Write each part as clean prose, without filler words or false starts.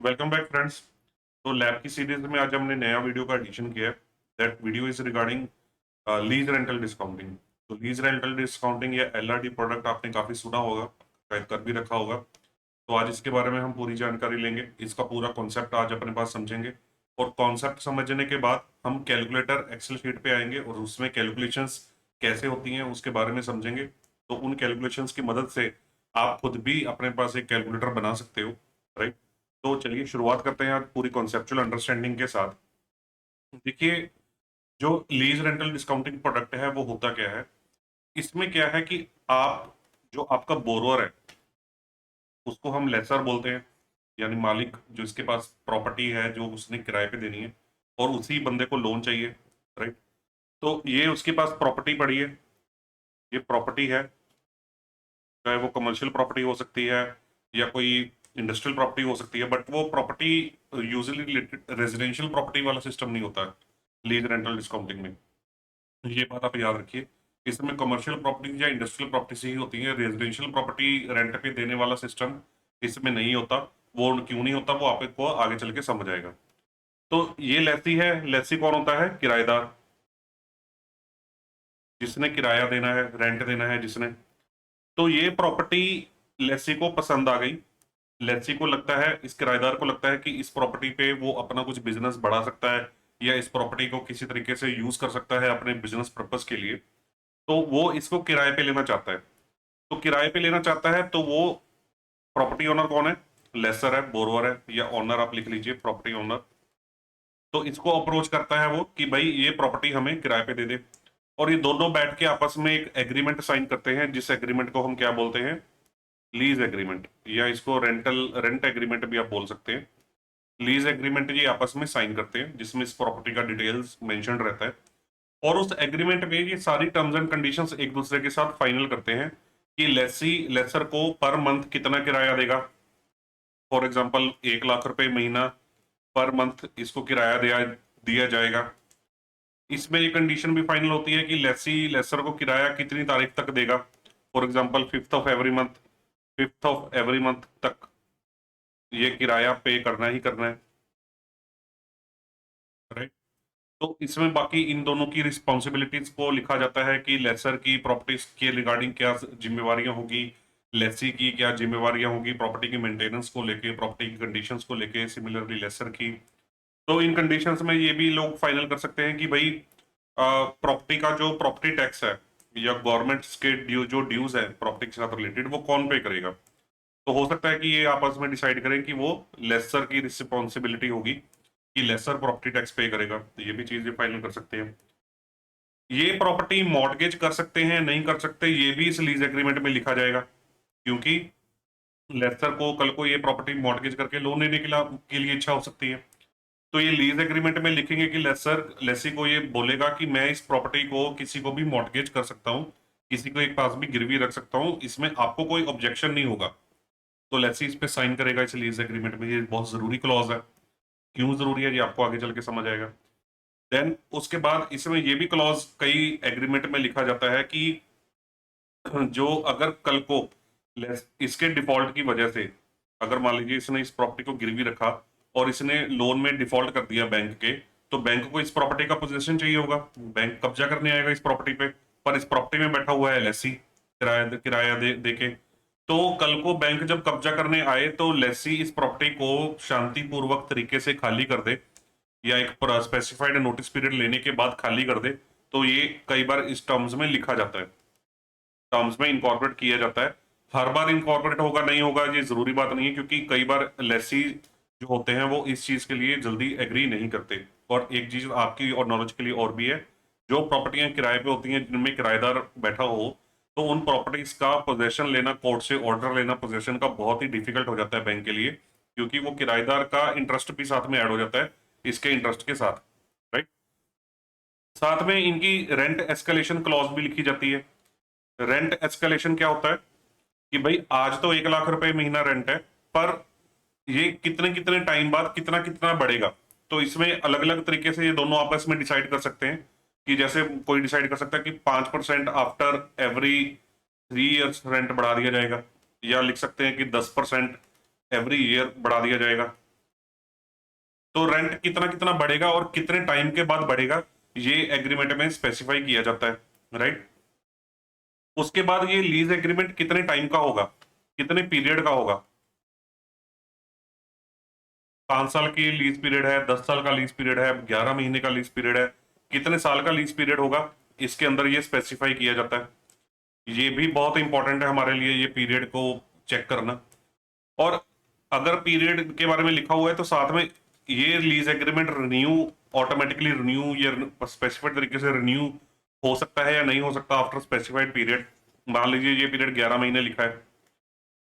Welcome back friends. तो lab की series में आज हमने नया वीडियो का एडिशन किया है। That video is regarding lease rental discounting. तो लीज रेंटल डिस्काउंटिंग या एलआरडी प्रोडक्ट आपने काफी सुना होगा, शायद कर भी रखा होगा। तो आज इसके बारे में हम पूरी जानकारी लेंगे, इसका पूरा कॉन्सेप्ट आज अपने पास समझेंगे। और कॉन्सेप्ट समझने के बाद हम कैलकुलेटर एक्सेल शीट पे आएंगे और उसमें कैलकुलेशंस कैसे होती हैं उसके बारे में समझेंगे। तो उन कैलकुलेशंस की मदद से आप खुद भी अपने पास एक कैलकुलेटर बना सकते हो, राइट। तो चलिए शुरुआत करते हैं आज पूरी कॉन्सेप्चुअल अंडरस्टैंडिंग के साथ। देखिए, जो लीज रेंटल डिस्काउंटिंग प्रोडक्ट है वो होता क्या है। इसमें क्या है कि आप, जो आपका बोरोअर है उसको हम लेसर बोलते हैं, यानी मालिक जो इसके पास प्रॉपर्टी है जो उसने किराए पे देनी है, और उसी बंदे को लोन चाहिए, राइट। तो ये उसके पास प्रॉपर्टी पड़ी है, ये प्रॉपर्टी है, चाहे वो कमर्शियल प्रॉपर्टी हो सकती है या कोई इंडस्ट्रियल प्रॉपर्टी हो सकती है, बट वो property usually related residential property वाला सिस्टम नहीं होता है लीज रेंटल डिस्काउंटिंग में। ये बात आप याद रखिए। इसमें कमर्शियल प्रॉपर्टी या इंडस्ट्रियल प्रॉपर्टी से ही होती है, रेजिडेंशियल प्रॉपर्टी रेंट पे देने वाला सिस्टम इसमें नहीं होता। वो क्यों नहीं होता वो आपको आगे चल के समझ आएगा। तो ये लेसी है। लेसी कौन होता है? किराएदार, जिसने किराया देना है, रेंट देना है जिसने। तो ये प्रॉपर्टी लेसी को पसंद आ गई। लेसी को लगता है, इस किराएदार को लगता है कि इस प्रॉपर्टी पे वो अपना कुछ बिजनेस बढ़ा सकता है या इस प्रॉपर्टी को किसी तरीके से यूज कर सकता है अपने बिजनेस पर्पस के लिए। तो वो इसको किराए पे लेना चाहता है। तो किराए पे लेना चाहता है तो वो प्रॉपर्टी ओनर कौन है? लेसर है, बोरोअर है, या ओनर आप लिख लीजिए, प्रॉपर्टी ओनर। तो इसको अप्रोच करता है वो कि भाई ये प्रॉपर्टी हमें किराए पे दे दे। और ये दोनों बैठ के आपस में एक एग्रीमेंट साइन करते हैं, जिस एग्रीमेंट को हम क्या बोलते हैं? लीज एग्रीमेंट, या इसको रेंट एग्रीमेंट भी आप बोल सकते हैं। लीज एग्रीमेंट ये आपस में साइन करते हैं जिसमें इस प्रॉपर्टी का डिटेल्स मेंशन रहता है। और उस एग्रीमेंट में ये सारी टर्म्स एंड कंडीशंस एक दूसरे के साथ फाइनल करते हैं कि लेसी लेसर को पर मंथ कितना किराया देगा। फॉर एग्जांपल 1 लाख रुपए महीना पर मंथ इसको किराया दिया दिया जाएगा। इसमें ये कंडीशन भी फाइनल होती है कि लेसी लेसर को किराया कितनी तारीख तक देगा। For example 5th of every month, 5th of every month तक ये किराया पे करना ही करना है, राइट। तो इसमें बाकी इन दोनों की रिस्पॉन्सिबिलिटीज को लिखा जाता है कि लेसर की प्रॉपर्टीज के रिगार्डिंग क्या जिम्मेवारियां होगी, लेसी की क्या जिम्मेवारियां होगी प्रॉपर्टी की मेंटेनेंस को लेके, प्रॉपर्टी की कंडीशंस को लेके, सिमिलरली लेसर की। तो इन कंडीशंस में ये भी लोग फाइनल कर सकते हैं कि भाई प्रॉपर्टी का जो प्रॉपर्टी टैक्स है या गवर्नमेंट के जो ड्यूज है प्रॉपर्टी के साथ रिलेटेड, वो कौन पे करेगा। तो हो सकता है कि ये आपस में डिसाइड करें कि वो लेसर की रिस्पॉन्सिबिलिटी होगी कि लेसर प्रॉपर्टी टैक्स पे करेगा। तो ये भी चीजें फाइनल कर सकते हैं। ये प्रॉपर्टी मॉर्गेज कर सकते हैं, नहीं कर सकते, ये भी इस लीज एग्रीमेंट में लिखा जाएगा, क्योंकि लेसर को कल को ये प्रॉपर्टी मॉर्गेज करके लोन लेने के लिए इच्छा हो सकती है। तो ये लीज एग्रीमेंट में लिखेंगे कि लेसर लेसी को ये बोलेगा कि मैं इस प्रॉपर्टी को किसी को भी मॉर्गेज कर सकता हूँ, किसी को एक पास भी गिरवी रख सकता हूँ, इसमें आपको कोई ऑब्जेक्शन नहीं होगा। तो लेसी इस पे साइन करेगा इस लीज एग्रीमेंट में। ये बहुत जरूरी क्लॉज है। क्यों जरूरी है ये आपको आगे चल के समझ आएगा। देन उसके बाद इसमें ये भी क्लॉज कई एग्रीमेंट में लिखा जाता है कि जो अगर कल को इसके डिफॉल्ट की वजह से, अगर मान लीजिए इसने इस प्रॉपर्टी को गिरवी रखा और इसने लोन में डिफॉल्ट कर दिया बैंक के, तो बैंक को इस प्रॉपर्टी का पोजीशन चाहिए होगा, बैंक कब्जा करने आएगा इस प्रॉपर्टी पे। पर इस प्रॉपर्टी में बैठा हुआ है एलएससी, किराया किराया दे के। तो कल को बैंक जब कब्जा करने आए तो लेसी इस प्रॉपर्टी को शांतिपूर्वक तरीके से खाली कर दे, या एक स्पेसिफाइड नोटिस पीरियड लेने के बाद खाली कर दे। तो ये कई बार इस टर्म्स में लिखा जाता है, टर्म्स में इनकॉर्पोरेट किया जाता है। हर बार इनकॉर्पोरेट होगा नहीं होगा ये जरूरी बात नहीं है, क्योंकि कई बार लेसी जो होते हैं वो इस चीज के लिए जल्दी एग्री नहीं करते। और एक चीज आपकी और नॉलेज के लिए और भी है, जो प्रॉपर्टियां किराए पे होती हैं जिनमें किराएदार बैठा हो, तो उन प्रॉपर्टीज का पोजेशन लेना, कोर्ट से ऑर्डर लेना पोजेशन का, बहुत ही डिफिकल्ट हो जाता है बैंक के लिए, क्योंकि वो किराएदार का इंटरेस्ट भी साथ में ऐड हो जाता है इसके इंटरेस्ट के साथ, राइट। साथ में इनकी रेंट एस्केलेशन क्लॉज भी लिखी जाती है। रेंट एस्केलेशन क्या होता है कि भाई आज तो 1 लाख रुपए महीना रेंट है, पर ये कितने कितने टाइम बाद कितना कितना बढ़ेगा। तो इसमें अलग अलग तरीके से ये दोनों आपस में डिसाइड कर सकते हैं कि जैसे कोई डिसाइड कर सकता है कि 5% आफ्टर एवरी 3 ईयर्स रेंट बढ़ा दिया जाएगा, या लिख सकते हैं कि 10% एवरी ईयर बढ़ा दिया जाएगा। तो रेंट कितना कितना बढ़ेगा और कितने टाइम के बाद बढ़ेगा, ये एग्रीमेंट में स्पेसिफाई किया जाता है, राइट। उसके बाद ये लीज एग्रीमेंट कितने टाइम का होगा, कितने पीरियड का होगा। 5 साल की लीज पीरियड है, 10 साल का लीज पीरियड है, 11 महीने का लीज पीरियड है, कितने साल का लीज पीरियड होगा, इसके अंदर ये स्पेसिफाई किया जाता है। ये भी बहुत इंपॉर्टेंट है हमारे लिए, ये पीरियड को चेक करना। और अगर पीरियड के बारे में लिखा हुआ है तो साथ में ये lease agreement renew, automatically renew, ये स्पेसिफाइड तरीके से रिन्यू हो सकता है या नहीं हो सकता आफ्टर स्पेसिफाइड पीरियड। मान लीजिए ये पीरियड 11 महीने लिखा है,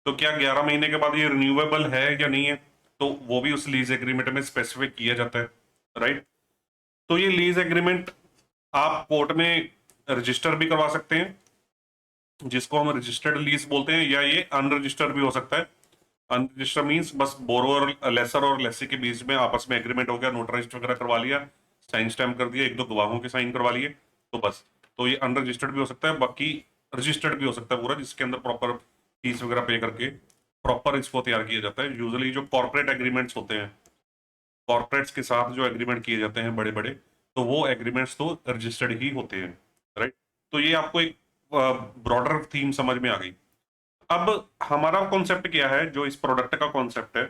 तो क्या 11 महीने के बाद ये रिन्यूएबल है या नहीं है, तो वो भी उस लीज एग्रीमेंट में स्पेसिफाई किया जाता है, राइट। तो ये लीज एग्रीमेंट आप कोर्ट में रजिस्टर भी करवा सकते हैं, जिसको हम रजिस्टर्ड लीज बोलते हैं, या ये अनरजिस्टर्ड भी हो सकता है। अनरजिस्टर्ड मींस बस बोरोवर, लेसर और लेसी के बीच में आपस में एग्रीमेंट हो गया, नोटराइज वगैरह करवा लिया, साइन स्टैम्प कर दिया, एक दो गवाहों के साइन करवा लिए, तो बस। तो ये अनरजिस्टर्ड भी हो सकता है, बाकी रजिस्टर्ड भी हो सकता है पूरा, जिसके अंदर प्रॉपर फीस वगैरह पे करके प्रॉपर इसको तैयार किया जाता है। यूजुअली जो कॉर्पोरेट एग्रीमेंट्स होते हैं, कॉर्पोरेट्स के साथ जो एग्रीमेंट किए जाते हैं बड़े बड़े, तो वो एग्रीमेंट्स तो रजिस्टर्ड ही होते हैं, राइट। तो ये आपको एक ब्रॉडर थीम समझ में आ गई। अब हमारा कॉन्सेप्ट क्या है, जो इस प्रोडक्ट का कॉन्सेप्ट है,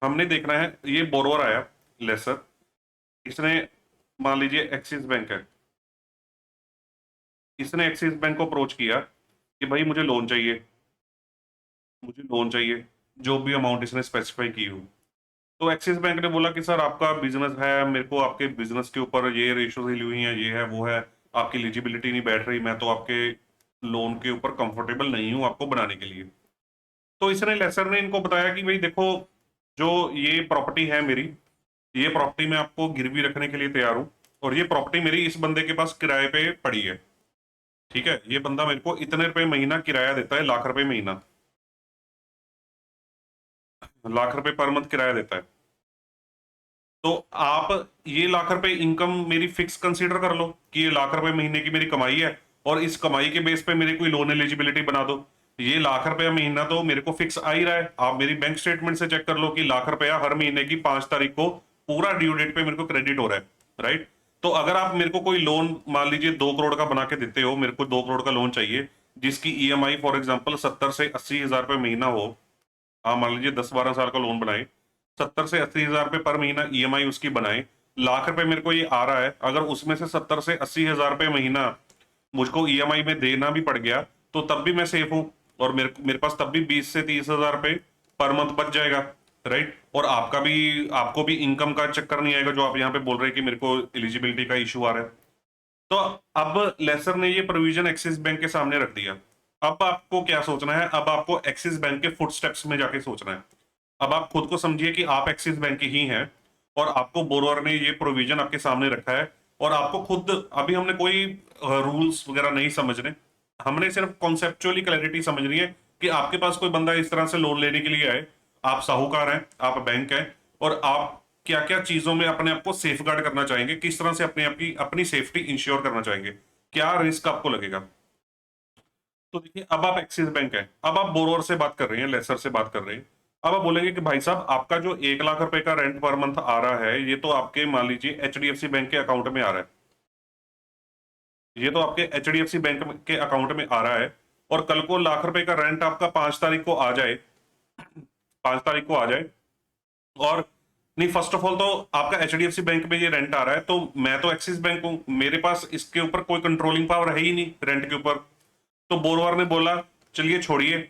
हमने देखना है। ये बोरोवर आया लेसर, इसने मान लीजिए एक्सिस बैंक है, इसने एक्सिस बैंक को अप्रोच किया कि भाई मुझे लोन चाहिए, मुझे लोन चाहिए, जो भी अमाउंट इसने स्पेसिफाई की हो। तो एक्सिस बैंक ने बोला कि सर आपका बिजनेस है, मेरे को आपके बिजनेस के ऊपर ये रेशियोज हिली हुई हैं, ये है वो है, आपकी एलिजिबिलिटी नहीं बैठ रही, मैं तो आपके लोन के ऊपर कंफर्टेबल नहीं हूं आपको बनाने के लिए। तो इसने लेसर ने इनको बताया कि भाई देखो, जो ये प्रॉपर्टी है मेरी, ये प्रॉपर्टी मैं आपको गिरवी रखने के लिए तैयार हूं, और ये प्रॉपर्टी मेरी इस बंदे के पास किराए पे पड़ी है, ठीक है। ये बंदा मेरे को इतने रुपए महीना किराया देता है, लाख रुपए महीना, लाख रुपए पर मंथ किराया देता है। तो आप ये लाख रुपए इनकम मेरी फिक्स कंसीडर कर लो कि ये लाख रुपए महीने की मेरी कमाई है, और इस कमाई के बेस पे मेरी कोई लोन एलिजिबिलिटी बना दो। ये लाख रुपया महीना तो मेरे को फिक्स आ ही रहा है, आप मेरी बैंक स्टेटमेंट से चेक कर लो कि लाख रुपया हर महीने की 5 तारीख को पूरा ड्यू डेट पे मेरे को क्रेडिट हो रहा है, राइट। तो अगर आप मेरे को कोई लोन मान लीजिए 2 करोड़ का बना के देते हो, मेरे को 2 करोड़ का लोन चाहिए, जिसकी ईएमआई फॉर एग्जाम्पल 70 से 80 हजार रुपये महीना हो, आप मान लीजिए 10-12 साल का लोन बनाए, 70 से 80 हजार रुपये पर महीना ईएमआई उसकी बनाए, लाख रुपए मेरे को ये आ रहा है, अगर उसमें से 70 से 80 हजार रुपये महीना मुझको ईएमआई में देना भी पड़ गया, तो तब भी मैं सेफ हूं, और मेरे मेरे पास तब भी 20 से 30 हजार रुपये पर मंथ बच जाएगा, राइट। और आपका भी, आपको भी इनकम का चक्कर नहीं आएगा, जो आप यहाँ पे बोल रहे हैं कि मेरे को एलिजिबिलिटी का इशू आ रहा है। तो अब लेसर ने ये प्रोविजन एक्सिस बैंक के सामने रख दिया। अब आपको क्या सोचना है, अब आपको एक्सिस बैंक के फुटस्टेप्स में जाके सोचना है। अब आप खुद को समझिए कि आप एक्सिस बैंक ही हैं, और आपको बोरोवर ने ये प्रोविजन आपके सामने रखा है, और आपको खुद, अभी हमने कोई रूल्स वगैरह नहीं समझने, हमने सिर्फ कॉन्सेप्चुअली क्लैरिटी समझनी है कि आपके पास कोई बंदा इस तरह से लोन लेने के लिए आए, आप साहूकार हैं, आप बैंक हैं, और आप क्या क्या चीजों में अपने आप को सेफ गार्ड करना चाहेंगे, किस तरह से अपने आप की अपनी सेफ्टी इंश्योर करना चाहेंगे, क्या रिस्क आपको लगेगा। तो देखिए, अब आप एक्सिस बैंक है, अब आप बोरोवर से बात कर रहे हैं, लेसर से बात कर रहे हैं। अब आप बोलेंगे कि भाई साहब आपका जो 1 लाख रुपए का रेंट पर मंथ आ रहा है, ये तो आपके मान लीजिए एचडीएफसी बैंक के अकाउंट में आ रहा है, ये तो आपके एचडीएफसी बैंक के अकाउंट में आ रहा है, और कल को लाख रुपए का रेंट आपका 5 तारीख को आ जाए, 5 तारीख को आ जाए, और नहीं, फर्स्ट ऑफ ऑल तो आपका एचडीएफसी बैंक में ये रेंट आ रहा है, तो मैं तो एक्सिस बैंक हूं, मेरे पास इसके ऊपर कोई कंट्रोलिंग पावर है ही नहीं रेंट के ऊपर। तो बोरवार ने बोला चलिए छोड़िए,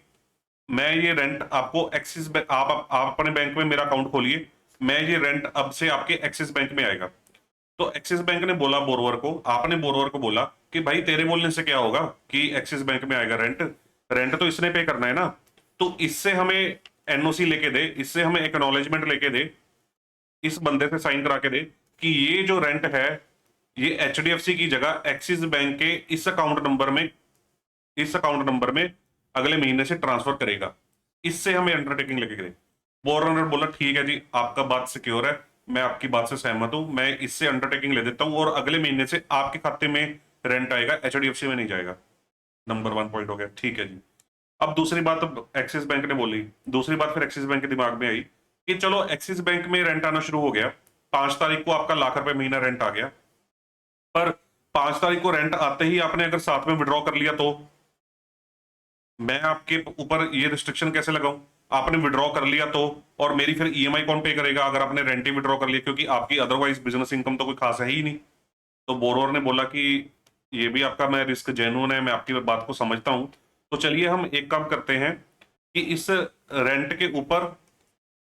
मैं ये रेंट आपको एक्सिस बैंक, आप अपने बैंक में मेरा अकाउंट खोलिए, मैं ये रेंट अब से आपके एक्सिस बैंक में आएगा। तो एक्सिस बैंक ने बोला बोरोवर को, आपने बोरोवर को बोला कि भाई तेरे बोलने से क्या होगा कि एक्सिस बैंक में आएगा रेंट, रेंट तो इसने पे करना है ना, तो इससे हमें एनओसी लेके दे, इससे हमें एक्नॉलेजमेंट लेके दे, इस बंदे से साइन करा के दे कि ये जो रेंट है, ये एचडीएफसी की जगह एक्सिस बैंक के इस अकाउंट नंबर में, इस अकाउंट नंबर में अगले महीने से ट्रांसफर करेगा, इससे हमें अंडरटेकिंग लेके दे। बोरोवर ने बोला ठीक है जी, आपका बात सिक्योर है, मैं आपकी बात से सहमत हूं, मैं इससे अंडरटेकिंग ले देता हूं, और अगले महीने से आपके खाते में रेंट आएगा, एचडीएफसी में नहीं जाएगा। नंबर 1 पॉइंट हो गया, ठीक है जी। अब दूसरी बात, अब एक्सिस बैंक ने बोली, दूसरी बात फिर एक्सिस बैंक के दिमाग में आई कि चलो एक्सिस बैंक में रेंट आना शुरू हो गया, 5 तारीख को आपका ₹1,00,000 महीना रेंट आ गया, पर 5 तारीख को रेंट आते ही आपने अगर साथ में विड्रॉ कर लिया तो मैं आपके ऊपर ये रिस्ट्रिक्शन कैसे लगाऊं? आपने विड्रॉ कर लिया तो, और मेरी फिर ईएमआई कौन पे करेगा अगर आपने रेंट ही विड्रॉ कर लिया, क्योंकि आपकी अदरवाइज बिजनेस इनकम तो कोई खास है ही नहीं। तो बोरोवर ने बोला कि ये भी आपका मैं रिस्क जेन्युइन है, मैं आपकी बात को समझता हूं, तो चलिए हम एक काम करते हैं कि रेंट के ऊपर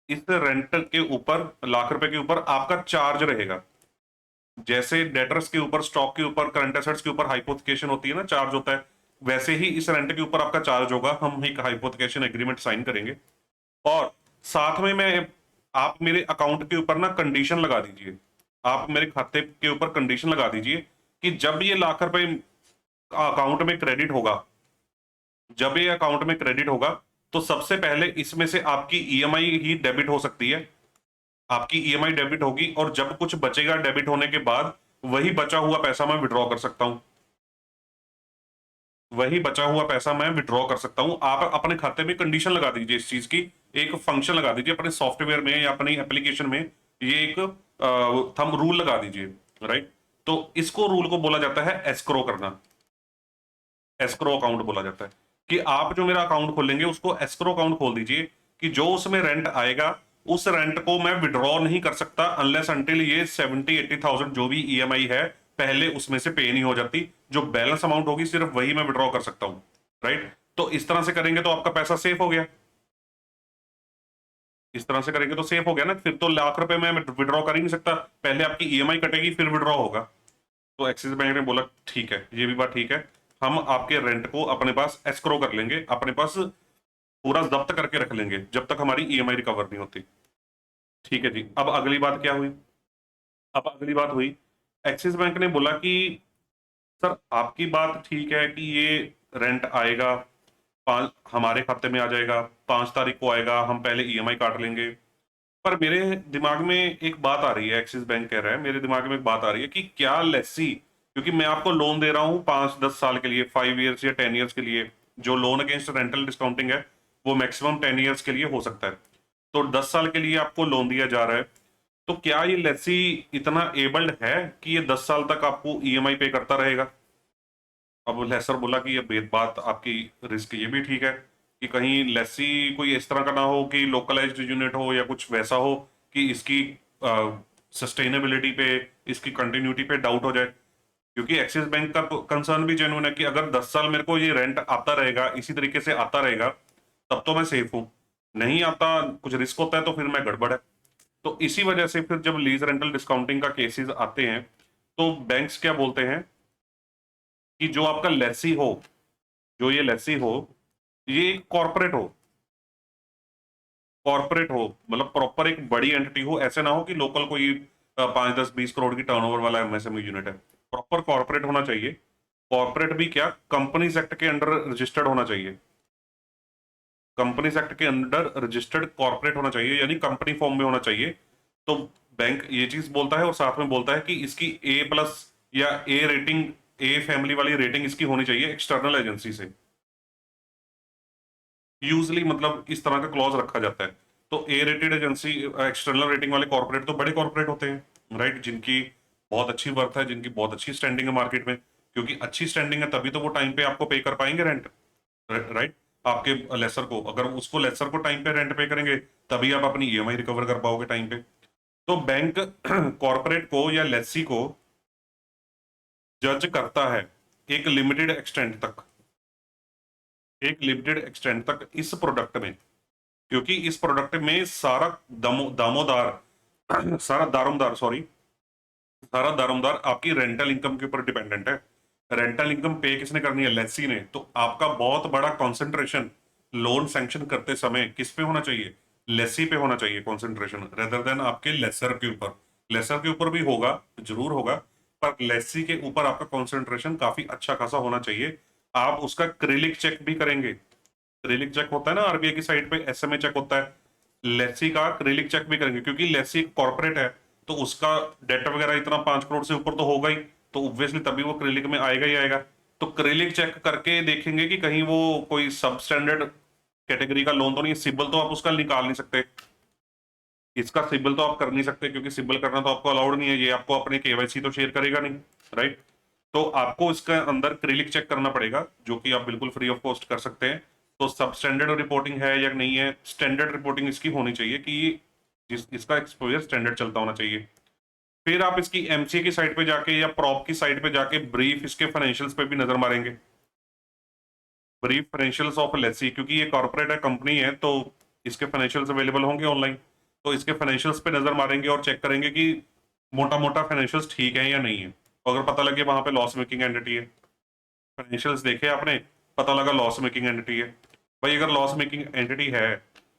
इस रेंट के ऊपर ₹1,00,000 के ऊपर आपका चार्ज रहेगा। जैसे डेटर्स के ऊपर, स्टॉक के ऊपर, करंट एसेट्स के ऊपर हाइपोथिकेशन होती है ना, चार्ज होता है, वैसे ही इस रेंट के ऊपर आपका चार्ज होगा। हम एक हाइपोथिकेशन एग्रीमेंट साइन करेंगे और साथ में मैं आप मेरे अकाउंट के ऊपर ना कंडीशन लगा दीजिए, आप मेरे खाते के ऊपर कंडीशन लगा दीजिए कि जब ये ₹1,00,000 अकाउंट में क्रेडिट होगा, जब ये अकाउंट में क्रेडिट होगा, तो सबसे पहले इसमें से आपकी ईएमआई ही डेबिट हो सकती है। आपकी ईएमआई डेबिट होगी और जब कुछ बचेगा डेबिट होने के बाद, वही बचा हुआ पैसा मैं विड्रॉ कर सकता हूं। वही बचा हुआ पैसा मैं विड्रॉ कर सकता हूं। आप अपने खाते में कंडीशन लगा दीजिए इस चीज की, एक फंक्शन लगा दीजिए अपने सॉफ्टवेयर में या अपनी एप्लीकेशन में, ये एक थंब रूल लगा दीजिए, राइट? तो इसको रूल को बोला जाता है एस्क्रो करना। एस्क्रो अकाउंट बोला जाता है कि आप जो मेरा अकाउंट खोलेंगे उसको एस्क्रो अकाउंट खोल दीजिए कि जो उसमें रेंट आएगा उस रेंट को मैं विड्रॉ नहीं कर सकता अनलेस अंटिल ये 70-80,000 जो भी ईएमआई है पहले उसमें से पे नहीं हो जाती। जो बैलेंस अमाउंट होगी सिर्फ वही मैं विड्रॉ कर सकता हूं, राइट? तो इस तरह से करेंगे तो आपका पैसा सेफ हो गया। इस तरह से करेंगे तो सेफ हो गया ना, फिर तो ₹1,00,000 मैं विड्रॉ कर ही नहीं सकता, पहले आपकी ईएमआई कटेगी फिर विड्रॉ होगा। तो एक्सिस बैंक ने बोला ठीक है, ये भी बात ठीक है, हम आपके रेंट को अपने पास एस्क्रो कर लेंगे, अपने पास पूरा जब्त करके रख लेंगे जब तक हमारी ईएमआई रिकवर नहीं होती। ठीक है जी। अब अगली बात क्या हुई? अब अगली बात हुई, एक्सिस बैंक ने बोला कि सर आपकी बात ठीक है कि ये रेंट आएगा, पांच हमारे खाते में आ जाएगा, 5 तारीख को आएगा, हम पहले ईएमआई काट लेंगे। पर मेरे दिमाग में एक बात आ रही है, एक्सिस बैंक कह रहा है, मेरे दिमाग में एक बात आ रही है कि क्या लेसी, क्योंकि मैं आपको लोन दे रहा हूं 5-10 साल के लिए, 5 ईयर्स या 10 ईयर्स के लिए, जो लोन अगेंस्ट रेंटल डिस्काउंटिंग है वो मैक्सिमम 10 ईयर्स के लिए हो सकता है, तो 10 साल के लिए आपको लोन दिया जा रहा है। तो क्या ये लेसी इतना एबल्ड है कि ये 10 साल तक आपको ईएमआई पे करता रहेगा? अब लेसर बोला कि ये बात आपकी रिस्क ये भी ठीक है कि कहीं लेसी कोई इस तरह का ना हो कि लोकलाइज्ड यूनिट हो या कुछ वैसा हो कि इसकी सस्टेनेबिलिटी पे, इसकी कंटिन्यूटी पे डाउट हो जाए, क्योंकि एक्सिस बैंक का कंसर्न भी जेन्युइन है कि अगर 10 साल मेरे को ये रेंट आता रहेगा, इसी तरीके से आता रहेगा, तब तो मैं सेफ हूं, नहीं आता कुछ रिस्क होता है तो फिर मैं गड़बड़ है। तो इसी वजह से फिर जब लीज रेंटल डिस्काउंटिंग का केसेस आते हैं तो बैंक्स क्या बोलते हैं कि जो आपका लेसी हो, जो ये लेसी हो, ये एक कॉर्पोरेट हो, मतलब प्रॉपर एक बड़ी एंटिटी हो, ऐसे ना हो कि लोकल कोई 5-10-20 करोड़ की टर्नओवर वाला एमएसएमई यूनिट है। प्रॉपर कॉर्पोरेट होना चाहिए। कॉर्पोरेट भी क्या, कंपनीज एक्ट के अंडर रजिस्टर्ड होना चाहिए। कंपनीज एक्ट के अंडर रजिस्टर्ड कॉर्पोरेट होना चाहिए, यानी कंपनी फॉर्म में होना चाहिए। तो बैंक ये चीज बोलता है और साथ में बोलता है कि इसकी A+ या ए रेटिंग, ए फैमिली वाली रेटिंग इसकी होनी चाहिए एक्सटर्नल एजेंसी से। यूजली मतलब इस तरह का क्लॉज रखा जाता है। तो A rated agency, external rating वाले कॉर्पोरेट तो बड़े कॉर्पोरेट होते हैं, राइट, जिनकी बहुत अच्छी वर्थ है, जिनकी बहुत अच्छी स्टैंडिंग है मार्केट में, क्योंकि अच्छी स्टैंडिंग है तभी तो वो टाइम पे आपको पे कर पाएंगे रेंट, राइट? आपके लेसर को, अगर उसको लेसर को टाइम पे रेंट पे करेंगे तभी आप अपनी ईएमआई रिकवर कर पाओगे टाइम पे। तो बैंक कॉर्पोरेट को या लेसी को जज करता है एक लिमिटेड एक्सटेंट तक, एक लिमिटेड एक्सटेंट तक इस प्रोडक्ट में, क्योंकि इस प्रोडक्ट में सारा दामोदार सारा दारोमदार, सॉरी, सारा दारोमदार आपकी रेंटल इनकम के ऊपर डिपेंडेंट है। रेंटल इनकम पे किसने करनी है? लेसी ने। तो आपका बहुत बड़ा कंसंट्रेशन लोन सैंक्शन करते समय किस पे होना चाहिए? लेसी पे होना चाहिए कंसंट्रेशन, रेदर देन आपके लेसर के ऊपर। लेसर के ऊपर भी होगा, जरूर होगा, पर लेसी के ऊपर आपका कंसंट्रेशन काफी अच्छा खासा होना चाहिए। आप उसका क्रेडिट चेक भी करेंगे। क्रेडिट चेक होता है ना आरबीआई की साइड पे, एसएमए चेक होता है, लेसी का क्रेडिट चेक भी करेंगे, क्योंकि लेसी कॉर्पोरेट है तो उसका डेट वगैरह इतना 5 करोड़ से ऊपर तो होगा ही, तो ऑब्वियसली तभी वो क्रेडिट में आएगा ही आएगा। तो क्रेडिट चेक करके देखेंगे कि कहीं वो कोई सब स्टैंडर्ड कैटेगरी का लोन तो नहीं है, सिबिल तो आप उसका निकाल नहीं सकते, इसका सिबिल तो आप कर नहीं सकते, क्योंकि सिबिल करना तो आपको अलाउड नहीं है, ये आपको अपने केवाईसी तो शेयर करेगा नहीं, राइट। तो आपको इसका अंदर क्रिलिक चेक करना पड़ेगा, जो कि आप बिल्कुल फ्री ऑफ कॉस्ट कर सकते हैं। तो सब स्टैंडर्ड रिपोर्टिंग है या नहीं है, स्टैंडर्ड रिपोर्टिंग इसकी होनी चाहिए कि इसका एक्सपोजर स्टैंडर्ड चलता होना चाहिए। फिर आप इसकी एमसीए की साइट पे जाके या प्रॉप की साइट पे जाके ब्रीफ इसके फाइनेंशियल्स पे भी नजर मारेंगे, ब्रीफ फाइनेंशियल्स ऑफ लेसी, क्योंकि ये कॉर्पोरेट है, कंपनी है, तो इसके फाइनेंशियल्स अवेलेबल होंगे ऑनलाइन। तो इसके फाइनेंशियल्स पे नजर मारेंगे और चेक करेंगे कि मोटा मोटा फाइनेंशियल्स ठीक है या नहीं है। तो अगर पता लगे वहां पे लॉस मेकिंग एंटिटी है, फाइनेंशियल्स देखे आपने, पता लगा लॉस मेकिंग एंटिटी है, भाई अगर लॉस मेकिंग एंटिटी है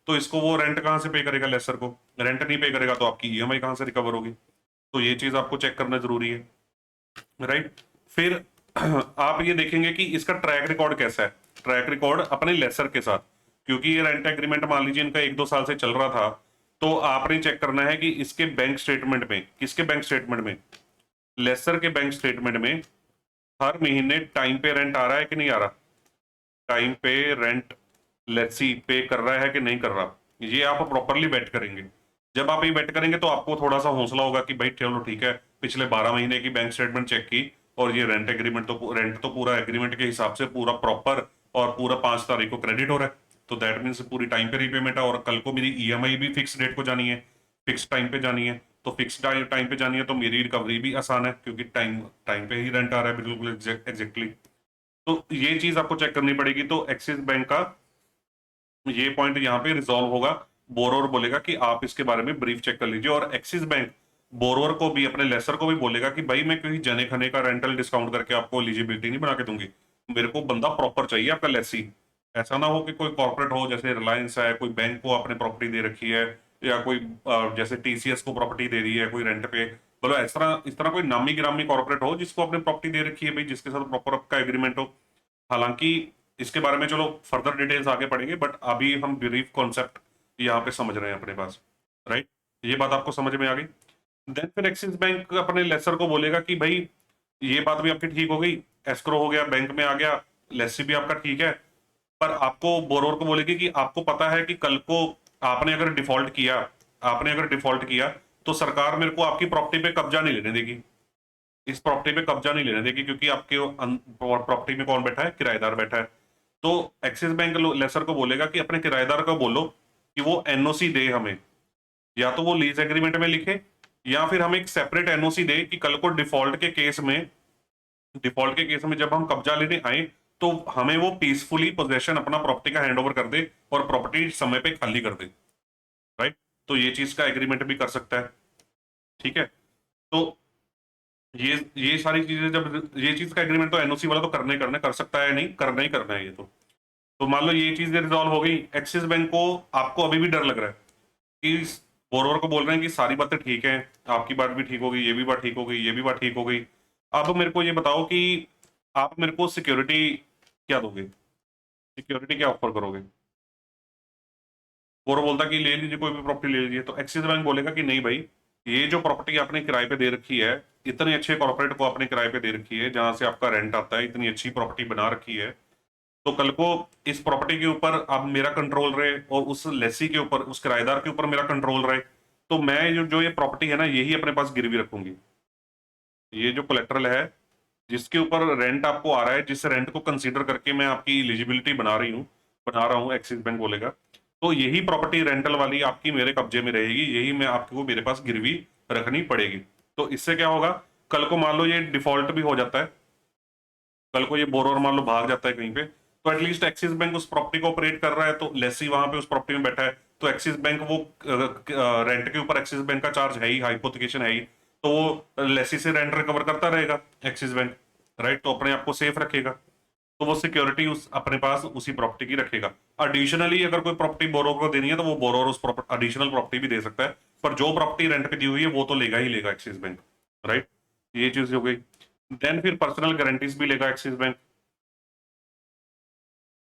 तो इसको वो रेंट कहाँ से पे करेगा, लेसर को रेंट नहीं पे करेगा तो आपकी ईएमआई कहाँ से रिकवर होगी। तो ये चीज आपको चेक करना जरूरी है, राइट। फिर आप ये देखेंगे कि इसका ट्रैक रिकॉर्ड कैसा है, ट्रैक रिकॉर्ड अपने लेसर के साथ, क्योंकि ये रेंट एग्रीमेंट मान लीजिए इनका 1-2 साल से चल रहा था, तो आपने चेक करना है कि इसके बैंक स्टेटमेंट में, किसके बैंक स्टेटमेंट में, लेसर के बैंक स्टेटमेंट में हर महीने टाइम पे रेंट आ रहा है कि नहीं आ रहा, टाइम पे रेंट लेट्सी पे कर रहा है कि नहीं कर रहा, ये आप प्रॉपरली वेट करेंगे। जब आप ये वेट करेंगे तो आपको थोड़ा सा हौसला होगा कि भाई चलो ठीक है, पिछले 12 महीने की बैंक स्टेटमेंट चेक की और ये रेंट तो पूरा एग्रीमेंट के हिसाब से पूरा प्रॉपर और पूरा 5 तारीख को क्रेडिट हो रहा है, तो दैट मीन्स पूरी टाइम पे रीपेमेंट है, और कल को मेरी ईएमआई भी फिक्स डेट को जानी है, फिक्स टाइम पे जानी है। तो फिक्स टाइम पे जानी है तो मेरी रिकवरी भी आसान है, क्योंकि टाइम टाइम पे ही रेंट आ रहा है बिल्कुल एग्जैक्टली। तो ये चीज आपको चेक करनी पड़ेगी। तो एक्सिस बैंक का ये पॉइंट यहाँ पे रिजॉल्व होगा, बोरोवर बोलेगा कि आप इसके बारे में ब्रीफ चेक कर लीजिए, और एक्सिस बैंक बोरोवर को भी, अपने लेसर को भी बोलेगा कि भाई मैं कोई जने खने का रेंटल डिस्काउंट करके आपको एलिजिबिलिटी नहीं बना के दूंगी, मेरे को बंदा प्रॉपर चाहिए आपका लेसी। ऐसा ना हो कि कोई कॉर्पोरेट हो, जैसे रिलायंस है, कोई बैंक को आपने प्रॉपर्टी दे रखी है, या कोई जैसे टीसीएस को प्रॉपर्टी दे दी है कोई रेंट पे, बोलो इस तरह कोई नामी गिरामी कॉर्पोरेट हो जिसको आपने प्रॉपर्टी दे रखी है भाई, जिसके साथ प्रॉपर आपका एग्रीमेंट हो। हालांकि इसके बारे में चलो फर्दर डिटेल्स आगे पढ़ेंगे, बट अभी हम ब्रीफ कॉन्सेप्ट यहाँ पे समझ रहे हैं अपने पास, राइट। ये बात आपको समझ में आ गई। देन फिर एक्सिस बैंक अपने लेसर को बोलेगा कि भाई ये बात भी आपकी ठीक हो गई, एस्क्रो हो गया, बैंक में आ गया, लेसी भी आपका ठीक है, पर आपको बोरोवर को बोलेगी कि आपको पता है कि कल को आपने अगर डिफॉल्ट किया तो सरकार मेरे को आपकी प्रॉपर्टी पे कब्जा नहीं लेने देगी, इस प्रॉपर्टी पे कब्जा नहीं लेने देगी, क्योंकि आपके प्रॉपर्टी में कौन बैठा है, किराएदार बैठा है। तो एक्सिस बैंक लेसर को बोलेगा कि अपने किराएदार को बोलो कि वो एनओसी दे हमें, या तो वो लीज एग्रीमेंट में लिखे, या फिर हमें एक सेपरेट एनओसी दे कि कल को डिफॉल्ट के केस में जब हम कब्जा लेने आए तो हमें वो पीसफुली पोजेशन अपना प्रॉपर्टी का हैंड ओवर कर दे और प्रॉपर्टी समय पे खाली कर दे, राइट। तो ये चीज का एग्रीमेंट भी कर सकता है, ठीक है। तो ये सारी चीजें, जब ये चीज का एग्रीमेंट तो एनओसी वाला तो करना ही करना है, कर सकता है नहीं, करना ही करना है ये तो मान लो ये चीजें रिजॉल्व हो गई। एक्सिस बैंक को, आपको अभी भी डर लग रहा है कि बोरोवर को बोल रहे हैं कि सारी बातें ठीक हैं, आपकी बात भी ठीक हो गई, ये भी बात ठीक हो गई, ये भी बात ठीक हो गई, अब मेरे को ये बताओ कि आप मेरे को सिक्योरिटी क्या दोगे, सिक्योरिटी क्या ऑफर करोगे। बोरो बोलता कि ले लीजिए, कोई भी प्रॉपर्टी ले लीजिए। तो एक्सिस बैंक बोलेगा कि नहीं भाई, ये जो प्रॉपर्टी आपने किराए पे दे रखी है, इतने अच्छे कॉर्पोरेट को आपने किराए पे दे रखी है जहां से आपका रेंट आता है, इतनी अच्छी प्रॉपर्टी बना रखी है, तो कल को इस प्रॉपर्टी के ऊपर अब मेरा कंट्रोल रहे और उस लेसी के ऊपर, उस किराएदार के ऊपर मेरा कंट्रोल रहे, तो मैं जो ये प्रॉपर्टी है ना, यही अपने पास गिरवी रखूंगी। ये जो कोलेक्ट्रल है जिसके ऊपर रेंट आपको आ रहा है, जिस रेंट को कंसीडर करके मैं आपकी एलिजिबिलिटी बना रहा हूँ, एक्सिस बैंक बोलेगा, तो यही प्रॉपर्टी रेंटल वाली आपकी मेरे कब्जे में रहेगी, यही मैं आपको मेरे पास गिरवी रखनी पड़ेगी। तो इससे क्या होगा, कल को मान लो ये डिफॉल्ट भी हो जाता है, कल को ये बोरोवर मान लो भाग जाता है कहीं पे, तो एटलीस्ट एक्सिस बैंक उस प्रॉपर्टी को ऑपरेट कर रहा है, तो लेसी वहां पे उस प्रॉपर्टी में बैठा है, तो एक्सिस बैंक वो रेंट के ऊपर एक्सिस बैंक का चार्ज है ही, हाइपोथिकेशन है ही, तो वो लेसी से रेंट रिकवर करता रहेगा एक्सिस बैंक, राइट। तो अपने आप को सेफ रखेगा, तो वो सिक्योरिटी उस अपने पास उसी प्रॉपर्टी की रखेगा। एडिशनली अगर कोई प्रॉपर्टी बोरोवर को देनी है तो वो बोरोवर उस एडिशनल प्रॉपर्टी भी दे सकता है, पर जो प्रॉपर्टी रेंट पे दी हुई है वो तो लेगा ही लेगा एक्सिस बैंक, राइट। ये चीज हो गई। देन फिर पर्सनल गारंटीज भी लेगा एक्सिस बैंक,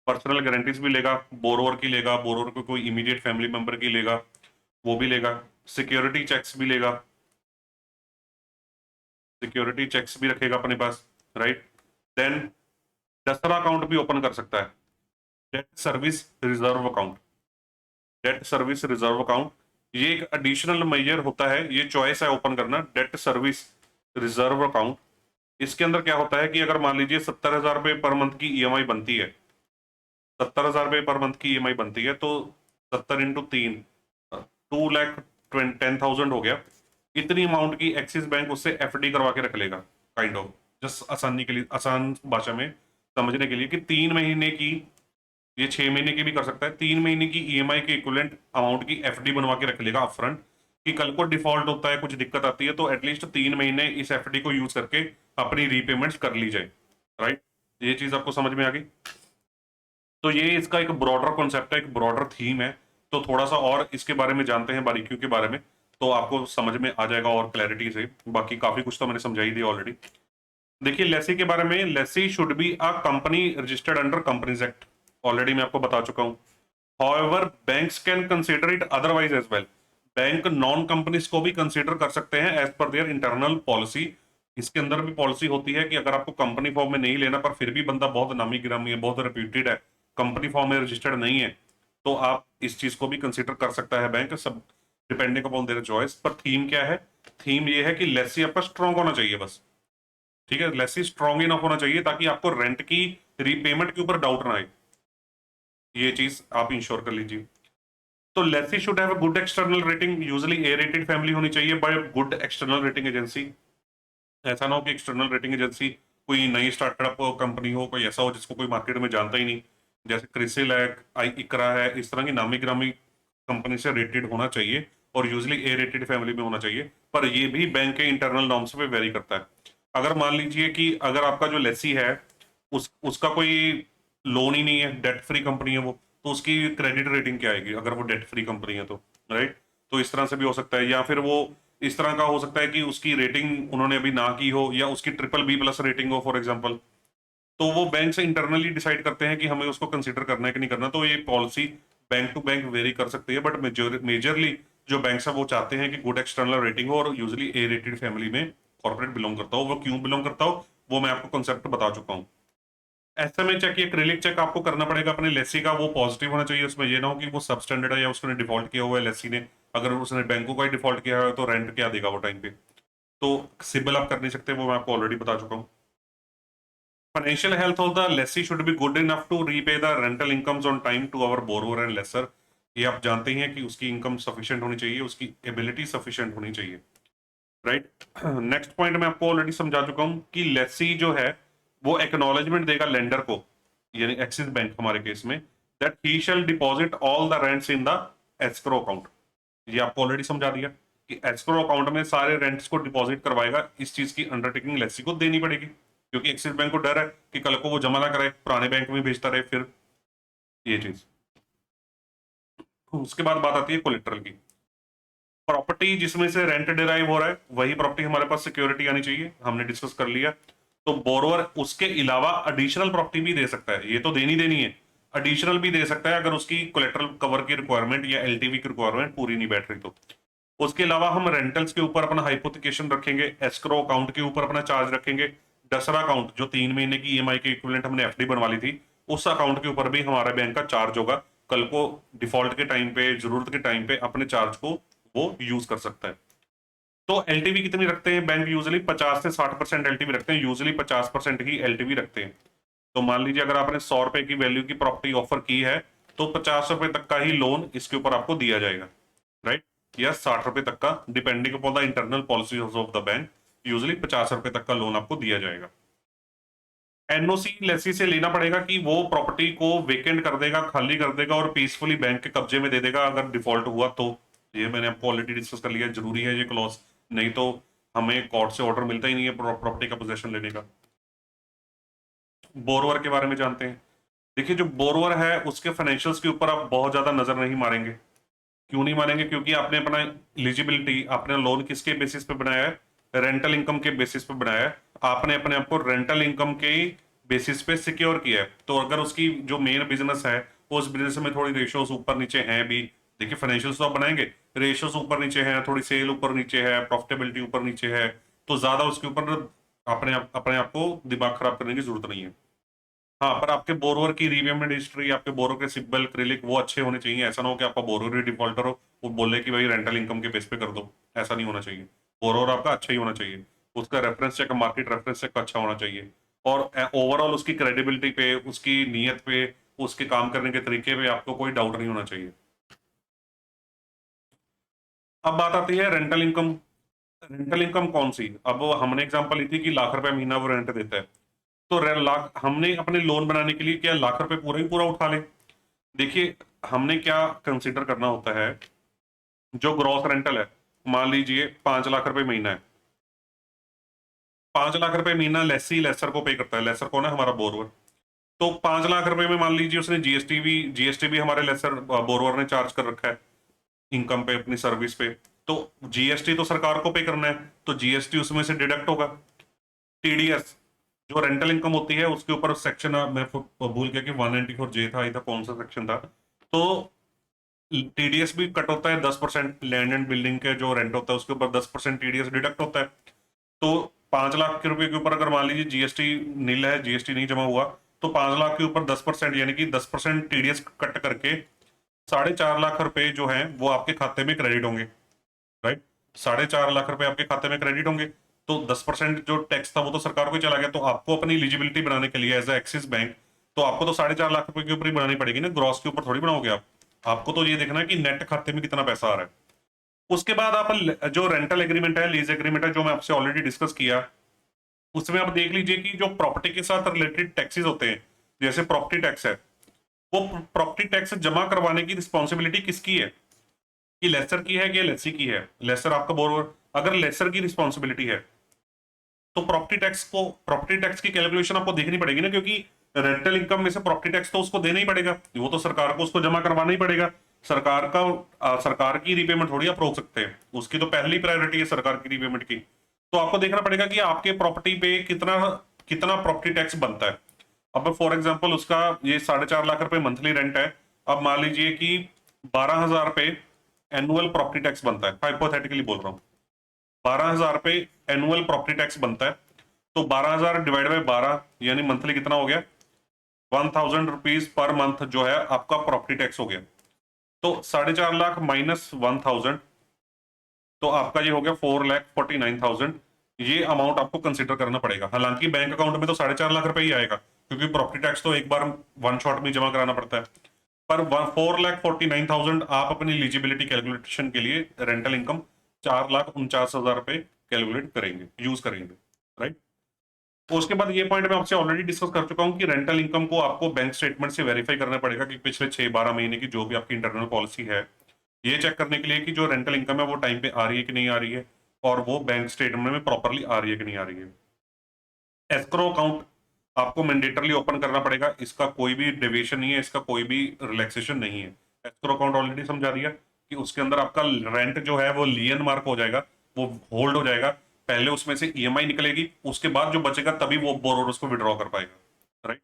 पर्सनल गारंटीज भी लेगा, बोरोवर की लेगा, बोरोवर को कोई इमीडिएट फैमिली मेंबर की लेगा, वो भी लेगा, सिक्योरिटी चेक्स भी लेगा, सिक्योरिटी चेक्स भी रखेगा अपने पास, राइट। देन दूसरा अकाउंट भी ओपन कर सकता है, debt service reserve account, debt service reserve account, ये एक एडिशनल मेजर होता है, ये चॉइस है ओपन करना, डेट सर्विस रिजर्व अकाउंट। इसके अंदर क्या होता है कि अगर मान लीजिए 70,000 रुपये पर मंथ की ईएमआई बनती है, 70,000 रुपये पर मंथ की ईएमआई बनती है, तो 70 × 3 2,10,000 हो गया। इतनी अमाउंट की एक्सिस बैंक उससे एफडी करवा के रख लेगा, काइंड ऑफ, जस्ट आसानी के लिए, आसान भाषा में समझने के लिए, कि 3 महीने की, ये 6 महीने की भी कर सकता है, 3 महीने की ईएमआई के इक्विवेलेंट अमाउंट की एफडी बनवा के रख लेगा अपफ्रंट, कि कल को डिफॉल्ट होता है, कुछ दिक्कत आती है, तो एटलीस्ट 3 महीने इस एफडी को यूज करके अपनी रीपेमेंट्स कर ली जाए। राइट, ये चीज आपको समझ में आ गई। तो ये इसका एक ब्रॉडर कॉन्सेप्ट है, एक ब्रॉडर थीम है। तो थोड़ा सा और इसके बारे में जानते हैं, बारीकियों के बारे में, तो आपको समझ में आ जाएगा और क्लैरिटी से। बाकी काफी कुछ तो मैंने समझाई दी ऑलरेडी। देखिए लेसी के बारे में, lessee should be a company registered under companies act, already मैं आपको बता चुका हूं। However, banks can consider it otherwise as well. Bank non companies को भी कंसीडर कर सकते हैं as per their internal policy. इसके अंदर भी पॉलिसी होती है कि अगर आपको कंपनी फॉर्म में नहीं लेना, पर फिर भी बंदा बहुत नामी गिरामी है, बहुत रेप्यूटेड है, कंपनी फॉर्म में रजिस्टर्ड नहीं है, तो आप इस चीज को भी कंसीडर कर सकता है बैंक, सब डिपेंडिंग अपॉन देयर चॉइस। पर थीम क्या है? थीम ये है कि लेसी आपका स्ट्रॉन्ग होना चाहिए बस। ठीक है, लेसी स्ट्रॉन्ग इनफ होना चाहिए ताकि आपको रेंट की रीपेमेंट के ऊपर डाउट ना आए। ये चीज आप इंश्योर कर लीजिए। तो lessee should have a good external rating, usually A rated family होनी चाहिए by good external rating agency. ऐसा ना हो कि एक्सटर्नल रेटिंग एजेंसी कोई नई स्टार्टअप कंपनी हो, कोई ऐसा हो जिसको कोई मार्केट में जानता ही नहीं, जैसे क्रिसिल है, इकरा है, इस तरह की नामी गिरामी कंपनी से रेटेड होना चाहिए, और यूजुअली ए रेटेड फैमिली में होना चाहिए। पर ये भी बैंक के इंटरनल नॉर्म्स पे वेरी करता है। अगर मान लीजिए कि अगर आपका जो लेसी है उसका कोई लोन ही नहीं है, डेट फ्री कंपनी है वो, तो उसकी क्रेडिट रेटिंग क्या आएगी अगर वो डेट फ्री कंपनी है तो? राइट, तो इस तरह से भी हो सकता है। या फिर वो इस तरह का हो सकता है कि उसकी रेटिंग उन्होंने अभी ना की हो, या उसकी BBB+ रेटिंग हो फॉर एग्जांपल, तो वो बैंक से इंटरनली डिसाइड करते हैं कि हमें उसको कंसिडर करना है कि नहीं करना। तो ये policy bank to bank vary कर सकती है, बट मेजरली जो बैंक है वो चाहते हैं कि गुड एक्सटर्नल रेटिंग हो, और यूजली ए रेटेड फैमिली में कॉर्पोरेट बिलोंग करता हो। वो क्यों बिलोंग करता हो वो मैं आपको कॉन्सेप्ट बता चुका हूँ। एसएमए चेक या क्रेडिट चेक आपको करना पड़ेगा अपने लेसी का, वो पॉजिटिव होना चाहिए। उसमें ये ना हो कि वो सब स्टैंडर्ड है या उसने डिफॉल्ट किया हुआ है लेसी ने। अगर उसने बैंकों का ही डिफॉल्ट किया है तो रेंट क्या देगा वो टाइम पे? तो सिबिल आप कर नहीं सकते, वो मैं आपको ऑलरेडी बता चुका हूँ। Financial health of the lessee should be good enough to repay the rental incomes on time to our borrower and lessor. ये आप जानते ही हैं कि उसकी इनकम सफिशिएंट होनी चाहिए, उसकी एबिलिटी सफिशिएंट होनी चाहिए। राइट, नेक्स्ट पॉइंट मैं आपको ऑलरेडी समझा चुका हूं कि लेसी जो है वो एक्नॉलेजमेंट देगा लेंडर को, यानी एक्सिस बैंक हमारे केस में, that he shall deposit all the rents in the escrow account. ये आपको ऑलरेडी समझा दिया कि एस्क्रो अकाउंट में सारे रेंट्स को डिपॉजिट करवाएगा। इस चीज की अंडरटेकिंग लेसी को देनी पड़ेगी, क्योंकि एक्सिस बैंक को डर है कि कल को वो जमा ना करे, पुराने बैंक में भेजता रहे फिर, ये चीज। उसके बाद बात आती है कोलेट्रल की। प्रॉपर्टी जिसमें से रेंट डिराइव हो रहा है वही प्रॉपर्टी हमारे पास सिक्योरिटी आनी चाहिए, हमने डिस्कस कर लिया। तो बोरोवर उसके अलावा एडिशनल प्रॉपर्टी भी दे सकता है, ये तो देनी देनी है, एडिशनल भी दे सकता है अगर उसकी कोलेट्रल कवर की रिक्वायरमेंट या एलटीवी की रिक्वायरमेंट पूरी नहीं बैठ रही तो। उसके अलावा हम रेंटल्स के ऊपर अपना हाइपोथिकेशन रखेंगे, एस्क्रो अकाउंट के ऊपर अपना चार्ज रखेंगे, दसरा अकाउंट जो 3 महीने की ईएमआई के इक्विवेलेंट हमने एफडी बनवा ली थी, उस अकाउंट के ऊपर भी हमारे बैंक का चार्ज होगा। कल को डिफॉल्ट के टाइम पे, जरूरत के टाइम पे अपने चार्ज को वो यूज कर सकता है। तो एलटीवी कितनी रखते हैं बैंक? यूजली 50 से 60% एलटीवी रखते हैं, यूजली 50% ही एलटीवी रखते हैं। तो मान लीजिए अगर आपने 100 रुपए की वैल्यू की प्रॉपर्टी ऑफर की है, तो 50 रुपए तक का ही लोन इसके ऊपर आपको दिया जाएगा। राइट, या 60 रुपए तक का, depending upon the internal policy of the bank, usually 50 रुपए तक का लोन आपको दिया जाएगा। एनओसी लेसी से लेना पड़ेगा कि वो प्रॉपर्टी को वेकेंट कर देगा, खाली कर देगा और पीसफुली बैंक के कब्जे में दे देगा अगर डिफॉल्ट हुआ तो। ये मैंने आपको ऑलरेडी डिस्कस कर लिया, जरूरी है ये क्लॉज, नहीं तो हमें कोर्ट से ऑर्डर मिलता ही नहीं है प्रॉपर्टी का पोजेशन लेने का। बोरोवर के बारे में जानते हैं। देखिए जो बोरोवर है उसके फाइनेंशियल्स के ऊपर आप बहुत ज्यादा नजर नहीं मारेंगे। क्यों नहीं मारेंगे? क्योंकि आपने अपना एलिजिबिलिटी, आपने लोन किसके बेसिस पे बनाया है? रेंटल इनकम के बेसिस पे बनाया है। आपने अपने आप को रेंटल इनकम के बेसिस पे सिक्योर किया है। तो अगर उसकी जो मेन बिजनेस है उस बिजनेस में थोड़ी रेशियोज ऊपर नीचे हैं भी, देखिए फाइनेंशियल तो आप बनाएंगे, रेशियोज ऊपर नीचे है, थोड़ी सेल ऊपर नीचे है, प्रॉफिटेबिलिटी ऊपर नीचे है, तो ज्यादा उसके ऊपर अपने आप को दिमाग खराब करने की जरूरत नहीं है। हाँ, पर आपके बोरोवर की रीपेमेंट हिस्ट्री, आपके बोरो के सिबिल, क्रेडिट वो अच्छे होने चाहिए। ऐसा ना हो कि आपका बोरोवर ही डिफॉल्टर हो, वो बोले कि भाई रेंटल इनकम के बेस पे कर दो। ऐसा नहीं होना चाहिए। बोरोवर आपका अच्छा ही होना चाहिए, उसका reference check, market reference check अच्छा होना चाहिए, और ओवरऑल उसकी क्रेडिबिलिटी पे, उसकी नीयत पे, उसके काम करने के तरीके पे आपको कोई डाउट नहीं होना चाहिए। अब बात आती है रेंटल इनकम। रेंटल इनकम कौन सी? अब हमने एग्जांपल ली थी कि लाख रुपए महीना वो रेंट देता है, तो लाख हमने अपने लोन बनाने के लिए क्या लाख रुपए पूरा ही पूरा उठा ले? देखिए, हमने क्या कंसिडर करना होता है, जो ग्रॉस रेंटल है, मान लीजिए 5 लाख रुपए महीना है। 5 लाख रुपए महीना लेसी लेसर को पे करता है। लेसर कौन है? हमारा बोरोवर। तो 5 लाख रुपए में मान लीजिए उसने जीएसटी भी हमारे लेसर बोरोवर ने चार्ज कर रखा है इनकम पे, अपनी सर्विस पे। तो जीएसटी तो सरकार को पे करना है, तो जीएसटी उसमें से डिडक्ट होगा। टीडीएस जो रेंटल इनकम होती है उसके ऊपर सेक्शन, मैं भूल गया कि 194 जे था, इधर कौन सा सेक्शन था। तो टीडीएस भी कट होता है 10%, लैंड एंड बिल्डिंग के जो रेंट होता है उसके ऊपर 10% टीडीएस डिडक्ट होता है। तो 5 लाख के रुपए के ऊपर अगर मान लीजिए जीएसटी नील है, जीएसटी नहीं जमा हुआ, तो 5 लाख के ऊपर 10%, यानी कि 10% टीडीएस कट करके 4.5 लाख रुपए जो है वो आपके खाते में क्रेडिट होंगे। राइट, 4.5 लाख रुपए आपके खाते में क्रेडिट होंगे। तो 10% जो टैक्स था वो तो सरकार को ही चला गया। तो आपको अपनी एलिजिबिलिटी बनाने के लिए एज ए एक्सिस बैंक, तो आपको तो 4.5 लाख रुपए के ऊपर ही बनानी पड़ेगी ना, ग्रॉस के ऊपर थोड़ी बनाओगे आप। आपको तो ये देखना है कि नेट खाते में कितना पैसा आ रहा है। उसके बाद आप जो रेंटल एग्रीमेंट है, लीज एग्रीमेंट है, जो मैं आपसे ऑलरेडी डिस्कस किया, उसमें आप देख लीजिए कि जो प्रॉपर्टी के साथ रिलेटेड टैक्सेस होते हैं, जैसे प्रॉपर्टी टैक्स है, वो प्रॉपर्टी टैक्स जमा करवाने की रिस्पॉन्सिबिलिटी किसकी है? कि लेसर की है कि लेसी की है? लेसर आपका बोरोवर। अगर लेसर की रिस्पॉन्सिबिलिटी है तो प्रॉपर्टी टैक्स की कैलकुलेशन आपको देखनी पड़ेगी ना, क्योंकि रेंटल इनकम में से प्रॉपर्टी टैक्स तो उसको देना ही पड़ेगा, वो तो सरकार को उसको जमा करवाना ही पड़ेगा। सरकार की रीपेमेंट थोड़ी आप रोक सकते हैं, उसकी तो पहली प्रायोरिटी है सरकार की रीपेमेंट की। तो आपको देखना पड़ेगा कि आपके प्रॉपर्टी पे कितना कितना प्रॉपर्टी टैक्स बनता है। अब फॉर एग्जाम्पल उसका ये 4.5 लाख रुपए मंथली रेंट है। अब मान लीजिए कि 12,000 रुपए एनुअल प्रॉपर्टी टैक्स बनता है, हाइपोथेटिकली बोल रहा हूँ। 12,000 रुपए एनुअल प्रॉपर्टी टैक्स बनता है। तो 12,000 डिवाइड बाई 12, यानी मंथली कितना हो गया? 1,000 रुपीज पर मंथ जो है आपका प्रॉपर्टी टैक्स हो गया। तो 4.5 लाख माइनस 1,000, तो आपका ये हो गया 4,49,000। ये अमाउंट आपको कंसिडर करना पड़ेगा। हालांकि बैंक अकाउंट में तो 4.5 लाख रुपए ही आएगा, क्योंकि प्रॉपर्टी टैक्स तो एक बार वन शॉट में जमा कराना पड़ता है। पर 4,49,000 आप अपनी एलिजिबिलिटी कैलकुलेशन के लिए रेंटल इनकम 4,49,000 रुपए कैलकुलेट करेंगे, यूज करेंगे। राइट। तो उसके बाद ये पॉइंट मैं आपसे ऑलरेडी डिस्कस कर चुका हूं कि रेंटल इनकम को आपको बैंक स्टेटमेंट से वेरीफाई करना पड़ेगा कि पिछले 6-12 महीने की जो भी आपकी इंटरनल पॉलिसी है, ये चेक करने के लिए कि जो रेंटल इनकम है वो टाइम पे आ रही है कि नहीं आ रही है, और वो बैंक स्टेटमेंट में प्रॉपरली आ रही है कि नहीं आ रही है। एस्क्रो अकाउंट आपको मैंडेटरली ओपन करना पड़ेगा, इसका कोई भी डेविएशन नहीं है, इसका कोई भी रिलैक्सेशन नहीं है। एस्क्रो अकाउंट ऑलरेडी समझा दिया कि उसके अंदर आपका रेंट जो है वो लियन मार्क हो जाएगा, वो होल्ड हो जाएगा। पहले उसमें से ईएमआई निकलेगी, उसके बाद जो बचेगा तभी वो बोरोवर उसको विड्रॉ कर पाएगा। Right.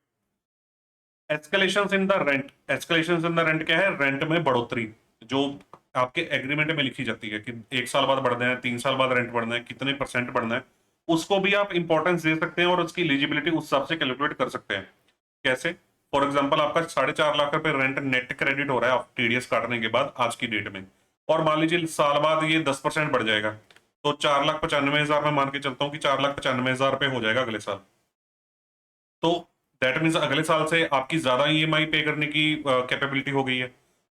Escalation in the rent. Escalation in the rent क्या है? रेंट में बढ़ोतरी जो आपके एग्रीमेंट में लिखी जाती है कि 1 साल बाद बढ़ना है, 3 साल बाद रेंट बढ़ना है, कितने परसेंट बढ़ना है, उसको भी आप इंपॉर्टेंस दे सकते हैं और उसकी एलिजिबिलिटी उस हिसाब से कैलकुलेट कर सकते हैं। कैसे? फॉर एग्जाम्पल आपका 4.5 लाख रुपए रेंट नेट क्रेडिट हो रहा है टीडीएस काटने के बाद आज की डेट में, और मान लीजिए साल बाद ये 10% बढ़ जाएगा, तो 4,95,000 में मान के चलता हूँ कि 4,95,000 रुपए हो जाएगा अगले साल। तो दैट मीन्स अगले साल से आपकी ज्यादा ईएमआई पे करने की कैपेबिलिटी हो गई है।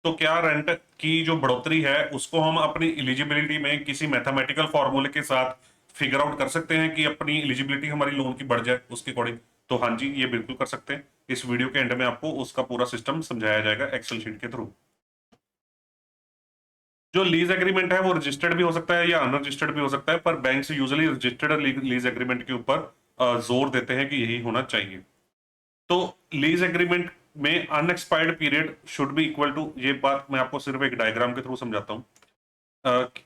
तो क्या रेंट की जो बढ़ोतरी है उसको हम अपनी एलिजिबिलिटी में किसी मैथमेटिकल फॉर्मूले के साथ फिगर आउट कर सकते हैं कि अपनी एलिजिबिलिटी हमारी लोन की बढ़ जाए उसके अकॉर्डिंग? तो हाँ जी, ये बिल्कुल कर सकते हैं। इस वीडियो के एंड में आपको उसका पूरा सिस्टम समझाया जाएगा एक्सेल शीट के थ्रू। जो लीज एग्रीमेंट है वो रजिस्टर्ड भी हो सकता है या अनरजिस्टर्ड भी हो सकता है, पर बैंक से यूजुअली रजिस्टर्ड लीज एग्रीमेंट के ऊपर जोर देते हैं कि यही होना चाहिए। तो लीज एग्रीमेंट में unexpired period should be equal to, ये बात मैं आपको सिर्फ एक डायग्राम के थ्रू समझाता हूँ।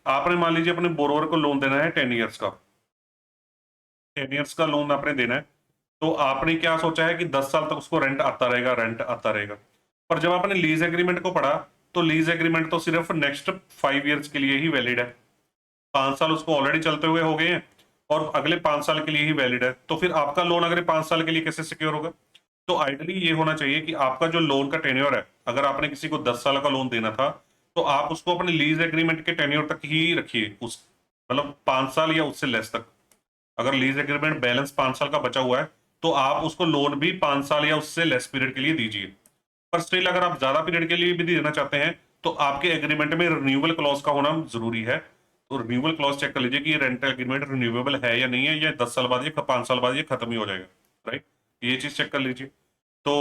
आपने मान लीजिए अपने बोरोवर को लोन देना है 10 ईयर्स का। 10 ईयर्स का लोन आपने देना है, तो आपने क्या सोचा है कि 10 साल तक उसको रेंट आता रहेगा, रेंट आता रहेगा। पर जब आपने लीज एग्रीमेंट को पढ़ा, तो लीज एग्रीमेंट तो सिर्फ नेक्स्ट 5 ईयर्स के लिए ही वैलिड है। 5 साल उसको ऑलरेडी चलते हुए हो गए हैं और अगले 5 साल के लिए ही वैलिड है। तो फिर आपका लोन अगले 5 साल के लिए कैसे सिक्योर होगा? तो आइडियली ये होना चाहिए कि आपका जो लोन का टेन्योर है, अगर आपने किसी को 10 साल का लोन देना था, तो आप उसको अपने लीज एग्रीमेंट के टेन्योर तक ही रखिए, उस मतलब 5 साल या उससे लेस तक। अगर लीज एग्रीमेंट बैलेंस 5 साल का बचा हुआ है, तो आप उसको लोन भी 5 साल या उससे लेस पीरियड के लिए दीजिए। पर स्टिल अगर आप ज्यादा पीरियड के लिए भी देना चाहते हैं, तो आपके एग्रीमेंट में रिन्यूअल क्लॉज का होना जरूरी है। तो रिन्यूअल क्लॉज चेक कर लीजिए कि रेंटल एग्रीमेंट रिन्यूएबल है या नहीं है, या 10 साल बाद या 5 साल बाद ये खत्म ही हो जाएगा, राइट। ये चीज चेक कर लीजिए। तो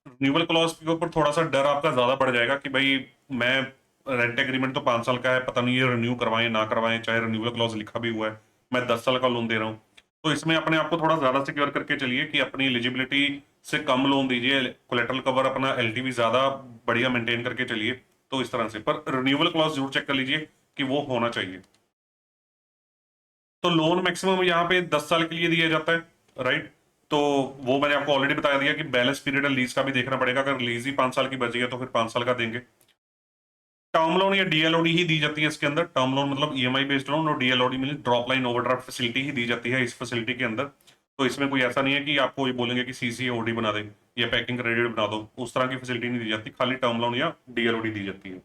रिन्यूअल क्लॉज के ऊपर थोड़ा सा डर आपका ज्यादा बढ़ जाएगा कि भाई मैं रेंट एग्रीमेंट तो 5 साल का है, पता नहीं ये रिन्यू करवाएं ना करवाएं, चाहे रिन्यूअल क्लॉज लिखा भी हुआ है, मैं 10 साल का लोन दे रहा हूँ। तो इसमें अपने आप को थोड़ा ज्यादा सिक्योर करके चलिए कि अपनी एलिजिबिलिटी से कम लोन दीजिए, कोलेटरल कवर अपना एलटीवी ज्यादा बढ़िया मेंटेन करके चलिए। तो इस तरह से, पर रिन्यूअल क्लॉज जरूर चेक कर लीजिए कि वो होना चाहिए। तो लोन मैक्सिमम यहाँ पे 10 साल के लिए दिया जाता है, राइट। तो वो मैंने आपको ऑलरेडी बता दिया कि बैलेंस पीरियड लीज का भी देखना पड़ेगा, अगर लीज ही 5 साल की बची है तो फिर 5 साल का देंगे। टर्म लोन या डीएलओडी ही दी जाती है इसके अंदर। टर्म लोन मतलब ईएमआई बेस्ड लोन, और डीएलओडी मतलब ड्रॉप लाइन ओवरड्राफ्ट फैसिलिटी ही दी जाती है इस फैसिलिटी के अंदर। तो इसमें कोई ऐसा नहीं है कि आपको ये बोलेंगे कि सीसीओडी बना दे या पैकिंग क्रेडिट बना दो, उस तरह की फैसिलिटी नहीं दी जाती, खाली टर्म लोन या डीएलओडी दी जाती है।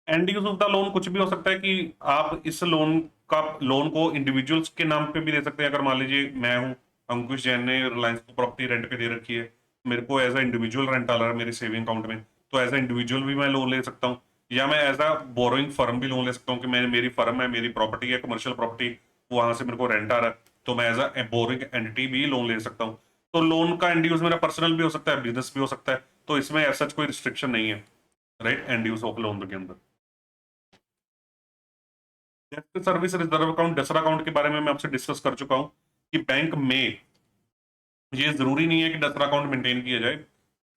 And use of the loan कुछ भी हो सकता है कि आप इस लोन को इंडिविजुअल्स के नाम पे भी दे सकते हैं। अगर मान लीजिए मैं हूं, अंकुश जैन ने रिलायंस को प्रॉपर्टी रेंट पे दे रखी है, मेरे को एज अ इंडिविजुअल रेंट आ रहा है मेरे सेविंग अकाउंट में, तो एज अ इंडिविजुअल भी मैं लोन ले सकता हूँ। या मैं एज अ बोरोइंग फर्म भी लोन ले सकता हूँ कि मैं, मेरी फर्म है, मेरी प्रॉपर्टी है, कमर्शियल प्रॉपर्टी, वहां से मेरे को रेंट आ रहा है, तो मैं एज अ बोरोइंग एंटिटी भी लोन ले सकता हूँ। तो लोन का एंड यूज मेरा पर्सनल भी हो सकता है, बिजनेस भी हो सकता है, तो इसमें ऐसा कोई रिस्ट्रिक्शन नहीं है, right, and use of loan के अंदर। डेप्थ सर्विस रिजर्व अकाउंट, डसरा अकाउंट के बारे में मैं आपसे डिस्कस कर चुका हूं कि बैंक में ये जरूरी नहीं है कि डसरा अकाउंट मेंटेन किया जाए।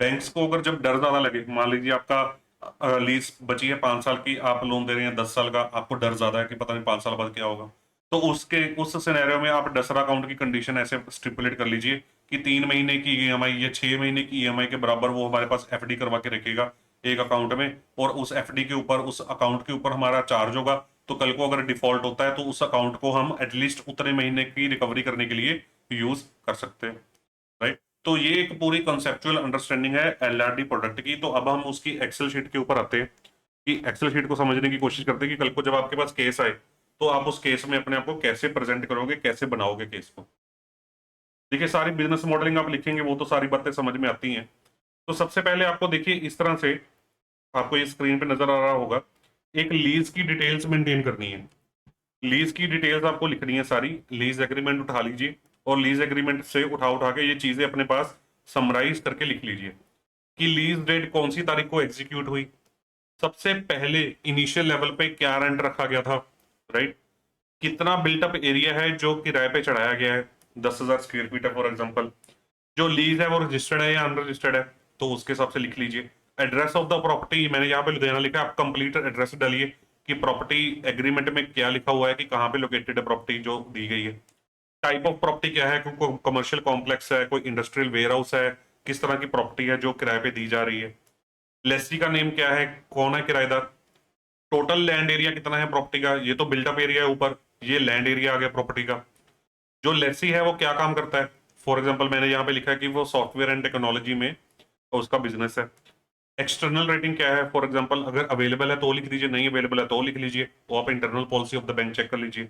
बैंक्स को अगर जब डर ज्यादा लगे, मान लीजिए आपका लीज बची है 5 साल की, आप लोन दे रहे हैं 10 साल का, आपको डर ज्यादा है कि पता नहीं 5 साल बाद क्या होगा, तो उसके उस सिनेरियो में आप डसरा अकाउंट की कंडीशन ऐसे स्टिपुलेट कर लीजिए कि 3 महीने की ईएमआई या 6 महीने की ईएमआई के बराबर वो हमारे पास एफडी करवा के रखेगा एक अकाउंट में, और उस एफडी के ऊपर, उस अकाउंट के ऊपर हमारा चार्ज होगा। तो कल को अगर डिफॉल्ट होता है तो उस अकाउंट को हम एटलीस्ट उतने महीने की रिकवरी करने के लिए यूज कर सकते हैं, राइट। तो ये एक पूरी कंसेप्चुअल अंडरस्टैंडिंग है एलआरडी प्रोडक्ट की। तो अब हम उसकी एक्सेल शीट के ऊपर आते हैं कि एक्सेल शीट को समझने की कोशिश करते हैं कि कल को जब आपके पास केस आए, तो आप उस केस में अपने आप को कैसे प्रेजेंट करोगे, कैसे बनाओगे केस को। देखिए, सारी बिजनेस मॉडलिंग आप लिखेंगे वो तो सारी बातें समझ में आती हैं। तो सबसे पहले आपको देखिए इस तरह से, आपको ये स्क्रीन पे नजर आ रहा होगा, एक लीज की डिटेल्स मेंटेन करनी है। लीज की डिटेल्स आपको लिखनी है सारी। लीज एग्रीमेंट उठा लीजिए, और लीज एग्रीमेंट से उठा उठा के ये चीजें अपने पास समराइज करके लिख लीजिए कि लीज डेट कौन सी तारीख को एग्जीक्यूट हुई, सबसे पहले इनिशियल लेवल पे क्या रेंट रखा गया था, राइट, कितना बिल्टअप एरिया है जो किराए पे चढ़ाया गया है, 10,000 स्क्वायर फीट है फॉर एग्जाम्पल, जो लीज है वो रजिस्टर्ड है या अनरजिस्टर्ड है, तो उसके हिसाब से लिख लीजिए। एड्रेस ऑफ द प्रॉपर्टी, मैंने यहाँ पे लुधियाना लिखा है, आप कंप्लीट एड्रेस डालिए कि प्रॉपर्टी एग्रीमेंट में क्या लिखा हुआ है कि कहाँ पे लोकेटेड है प्रॉपर्टी जो दी गई है। टाइप ऑफ प्रॉपर्टी क्या है, कोई कमर्शियल कॉम्प्लेक्स है, कोई इंडस्ट्रियल वेयर हाउस है, किस तरह की प्रॉपर्टी है जो किराए पे दी जा रही है। लेसी का नेम क्या है, कौन है किराएदार, टोटल लैंड एरिया कितना है प्रॉपर्टी का, ये तो बिल्टअप एरिया है ऊपर, ये लैंड एरिया आ गया प्रॉपर्टी का। जो लेसी है वो क्या काम करता है, फॉर एग्जाम्पल मैंने यहाँ पे लिखा है कि वो सॉफ्टवेयर एंड टेक्नोलॉजी में उसका बिजनेस है। एक्सटर्नल रेटिंग क्या है, फॉर एग्जाम्पल अगर अवेलेबल है तो लिख दीजिए, नहीं अवेलेबल है तो लिख लीजिए, वो आप internal policy of the bank cheque कर लीजिए।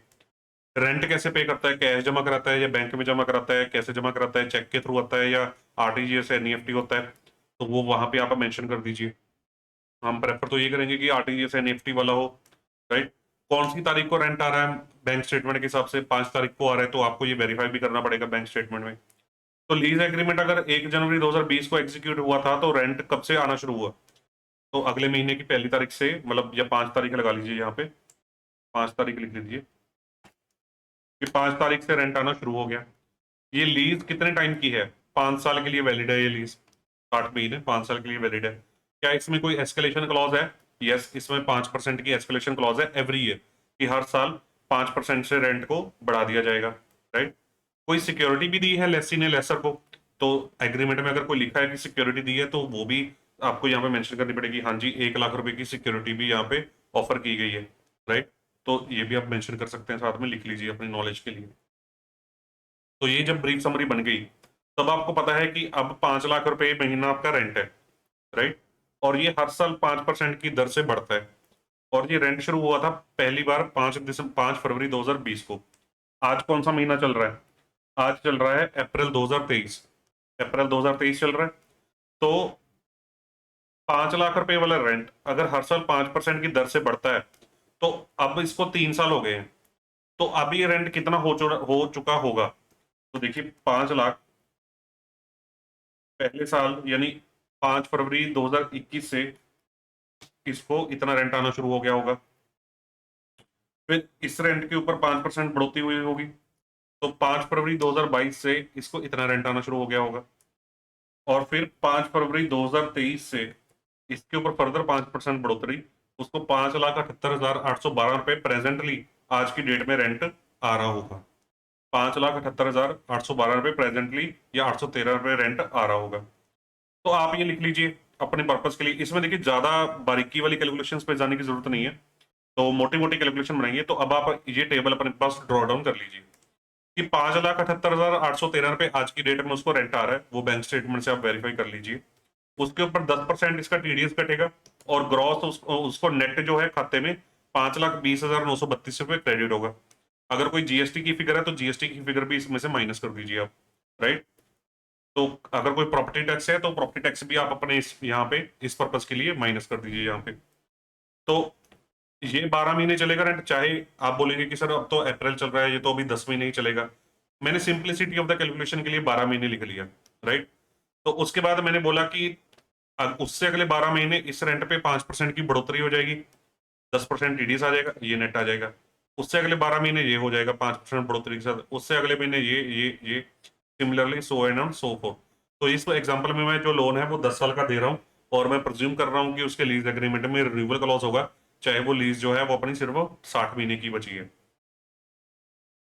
रेंट कैसे पे करता है, कैश जमा कराता है या बैंक में जमा कराता है, कैसे जमा कराता है, चेक के थ्रू आता है या आरटीजीएस एनईएफटी होता है, तो वो वहां पे आप मेंशन कर दीजिए। हम प्रेफर तो ये करेंगे कि आरटीजीएस एनईएफटी वाला हो, राइट। कौन सी तारीख को रेंट आ रहा है, बैंक स्टेटमेंट के हिसाब से 5 तारीख को आ रहा है, तो आपको ये वेरीफाई भी करना पड़ेगा बैंक स्टेटमेंट में। तो लीज एग्रीमेंट अगर 1 जनवरी 2020 को एग्जीक्यूट हुआ था, तो रेंट कब से आना शुरू हुआ, तो अगले महीने की पहली तारीख से, मतलब या 5 तारीख लगा लीजिए, यहाँ पे 5 तारीख लिख लीजिए कि 5 तारीख से रेंट आना शुरू हो गया। ये लीज कितने टाइम की है, 5 साल के लिए वैलिड है ये लीज, 60 महीने 5 साल के लिए वैलिड है। क्या इसमें कोई एस्केलेशन क्लॉज है, यस, इसमें 5% की एस्केलेशन क्लॉज है एवरी ईयर, कि हर साल 5% से रेंट को बढ़ा दिया जाएगा, राइट। कोई सिक्योरिटी भी दी है लेसी ने लेसर को, तो एग्रीमेंट में अगर कोई लिखा है कि सिक्योरिटी दी है, तो वो भी आपको यहाँ पे मेंशन करनी पड़ेगी, हाँ जी 1 लाख रुपए की सिक्योरिटी भी यहाँ पे ऑफर की गई है, राइट। तो ये भी आप मेंशन कर सकते हैं, साथ में लिख लीजिए अपनी नॉलेज के लिए। तो ये जब ब्रीफ समरी बन गई, तब आपको पता है कि अब 5 लाख रुपए महीना आपका रेंट है, राइट? और ये हर साल 5% की दर से बढ़ता है। और ये रेंट शुरू हुआ था पहली बार 5 फरवरी 2020 को। आज कौन सा महीना चल रहा है? आज चल रहा है अप्रैल 2023। अप्रैल 2023 चल रहा है। तो 5 लाख रुपए वाला रेंट अगर हर साल 5% की दर से बढ़ता है, तो अब इसको 3 साल हो गए हैं, तो अब ये रेंट कितना हो चुका होगा? तो देखिए 5 लाख पहले साल यानी 5 फरवरी 2021 से इसको इतना रेंट आना शुरू हो गया होगा। फिर इस रेंट के ऊपर 5% बढ़ोतरी हुई होगी, तो 5 फरवरी 2022 से इसको इतना रेंट आना शुरू हो गया होगा। और फिर 5 फरवरी 2023 से इसके ऊपर फर्दर 5% बढ़ोतरी, उसको 5,78,812 रुपए प्रेजेंटली आज की डेट में रेंट आ रहा होगा। 5,78,812 रुपए प्रेजेंटली या 813 रुपए रेंट आ रहा होगा। तो आप ये लिख लीजिए अपने पर्पस के लिए। इसमें देखिए ज्यादा बारीकी वाली कैलकुलेशंस पे जाने की जरूरत नहीं है, तो मोटी मोटी कैलकुलेशन बनाएंगे। तो अब आप ये टेबल अपने पास ड्रॉ डाउन कर लीजिए कि 5,78,813 रुपए आज की डेट में उसको रेंट आ रहा है, वो बैंक स्टेटमेंट से आप वेरीफाई कर लीजिए। उसके ऊपर 10% इसका टीडीएस कटेगा और ग्रॉस उसको नेट जो है खाते में 5,20,932 रुपए क्रेडिट होगा। अगर कोई जीएसटी की फिगर है तो जीएसटी की फिगर भी इसमें से माइनस कर दीजिए आप, राइट? तो अगर कोई प्रॉपर्टी टैक्स है तो प्रॉपर्टी टैक्स भी आप अपने यहाँ पे इस पर्पज के लिए माइनस कर दीजिए यहाँ पे। तो ये 12 महीने चलेगा रेंट। चाहे आप बोलेंगे कि सर अब तो अप्रैल चल रहा है, ये तो अभी 10 महीने ही चलेगा। मैंने सिंप्लिसिटी ऑफ द कैलकुलेशन के लिए 12 महीने लिख लिया, राइट? तो उसके बाद मैंने बोला कि उससे अगले 12 महीने इस रेंट पे 5% की बढ़ोतरी हो जाएगी, 10% टीडीएस आ जाएगा, ये नेट आ जाएगा। उससे अगले 12 महीने ये हो जाएगा 5% बढ़ोतरी के साथ, उससे अगले महीने ये similarly so and on so for. तो इस एग्जांपल में मैं जो लोन है वो 10 साल का दे रहा हूँ, और मैं प्रिज्यूम कर रहा हूँ कि उसके लीज एग्रीमेंट में रिन्यूअल क्लॉज होगा, चाहे वो लीज जो है वो अपनी सिर्फ 60 महीने की बची है।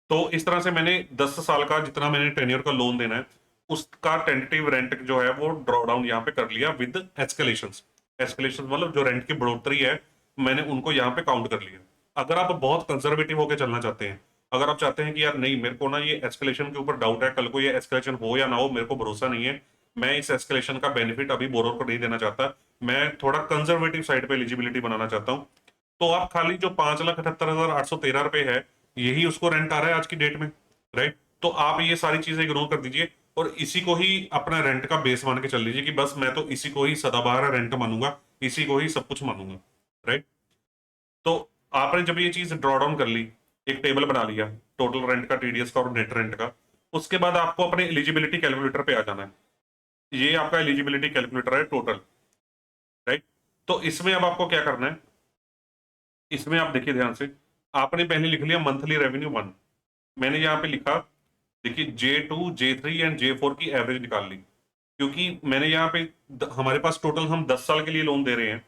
तो इस तरह से मैंने 10 साल का जितना मैंने टेन्योर का लोन देना है उसका टेंटेटिव रेंट जो है वो ड्रॉ डाउन यहाँ पे कर लिया विद एस्केलेशंस। एस्केलेशन मतलब जो रेंट की बढ़ोतरी है मैंने उनको यहाँ पे काउंट कर लिया। अगर आप बहुत कंजर्वेटिव होकर चलना चाहते हैं, अगर आप चाहते हैं कि यार नहीं मेरे को ना ये एस्केलेशन के ऊपर डाउट है, कल को ये एस्केलेशन हो या ना हो मेरे को भरोसा नहीं है, मैं इस एस्केलेशन का बेनिफिट अभी बोरोर को नहीं देना चाहता, मैं थोड़ा कंजर्वेटिव साइड पे एलिजिबिलिटी बनाना चाहता हूँ, तो आप खाली जो 5,78,813 रुपए है यही उसको रेंट आ रहा है आज की डेट में, राइट? तो आप ये सारी चीजें इग्नोर कर दीजिए और इसी को ही अपना रेंट का बेस मान के चल लीजिए कि बस मैं तो इसी को ही सदाबहार रेंट मानूंगा, इसी को ही सब कुछ मानूंगा, राइट? तो आपने जब ये चीज ड्रॉ डाउन कर ली, एक टेबल बना लिया टोटल रेंट का, टीडीएस का और नेट रेंट का, उसके बाद आपको अपने एलिजिबिलिटी कैलकुलेटर पे आ जाना है। ये आपका एलिजिबिलिटी कैलकुलेटर है टोटल, राइट? तो इसमें अब आपको क्या करना है, इसमें आप देखिए ध्यान से, आपने पहले लिख लिया मंथली रेवेन्यू 1। मैंने यहाँ पे लिखा, देखिए J2 J3 एंड J4 की एवरेज निकाल ली, क्योंकि मैंने यहाँ पे हमारे पास टोटल हम 10 साल के लिए लोन दे रहे हैं,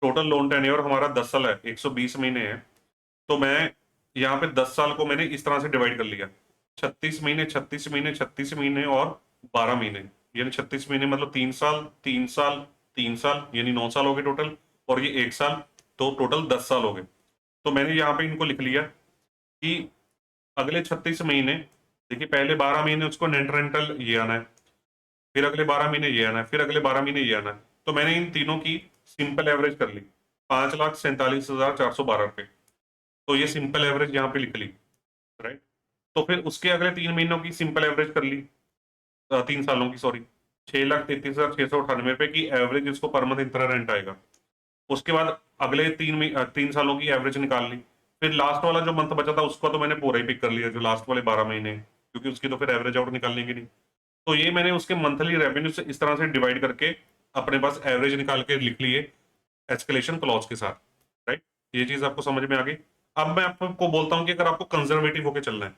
टोटल लोन टेन्योर हमारा 10 साल है, 120 महीने है। तो मैं यहाँ पे 10 साल को मैंने इस तरह से डिवाइड कर लिया, 36 महीने 36 महीने 36 महीने और 12 महीने, यानी 36 महीने मतलब 3 साल 3 साल 3 साल, यानी 9 साल हो गए टोटल, और ये 1 साल, तो टोटल 10 साल हो गए। तो मैंने यहाँ पे इनको लिख लिया कि अगले 36 महीने, देखिए पहले 12 महीने उसको नेट रेंटल ये आना है, फिर अगले 12 महीने ये आना है, फिर अगले 12 महीने ये आना है। तो मैंने इन तीनों की सिंपल एवरेज कर ली, 5,47,412 रुपए। तो ये सिंपल एवरेज यहाँ पे लिख ली, राइट? तो फिर उसके अगले 3 महीनों की सिंपल एवरेज कर ली, 3 सालों की सॉरी, 6,33,698 रुपए की एवरेज इसको पर मंथ इतना रेंट आएगा। उसके बाद अगले 3 सालों की एवरेज निकाल ली। फिर लास्ट वाला जो मंथ बचा था उसका तो मैंने पूरा ही पिक कर लिया, जो लास्ट वाले 12 महीने हैं, क्योंकि उसकी तो फिर एवरेज आउट निकाल लेंगे नहीं। तो ये मैंने उसके मंथली रेवेन्यू से इस तरह से डिवाइड करके अपने पास एवरेज निकाल के लिख लिए एस्केलेशन क्लॉज के साथ, राइट? ये चीज आपको समझ में आ गई। अब मैं आपको बोलता हूँ कि अगर आपको कंजर्वेटिव होकर चलना है,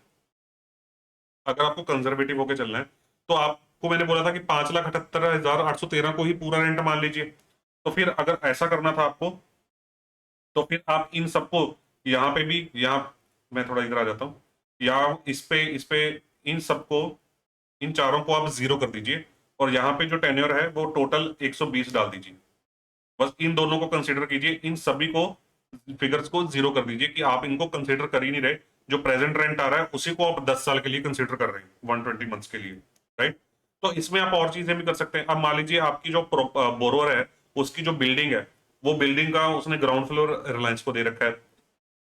अगर आपको कंजर्वेटिव होकर चलना है, तो आपको मैंने बोला था कि 5,78,813 को ही पूरा रेंट मान लीजिए। तो फिर अगर ऐसा करना था आपको, तो फिर आप इन सबको यहाँ पे भी, यहाँ मैं थोड़ा इधर आ जाता हूँ, या इस पे इन सबको, इन चारों को आप जीरो कर दीजिए, और यहाँ पे जो टेन्योर है वो टोटल 120 डाल दीजिए। बस इन दोनों को कंसिडर कीजिए, इन सभी को फिगर्स को जीरो कर दीजिए कि आप इनको कंसिडर कर ही नहीं रहे। जो प्रेजेंट रेंट आ रहा है उसी को आप 10 साल के लिए कंसिडर कर रहे हैं, 120 मंथ्स के लिए, राइट? तो इसमें आप और चीजें भी कर सकते हैं। अब मान लीजिए आपकी जो बोरोअर है उसकी जो बिल्डिंग है, वो बिल्डिंग का उसने ग्राउंड फ्लोर रिलायंस को दे रखा है,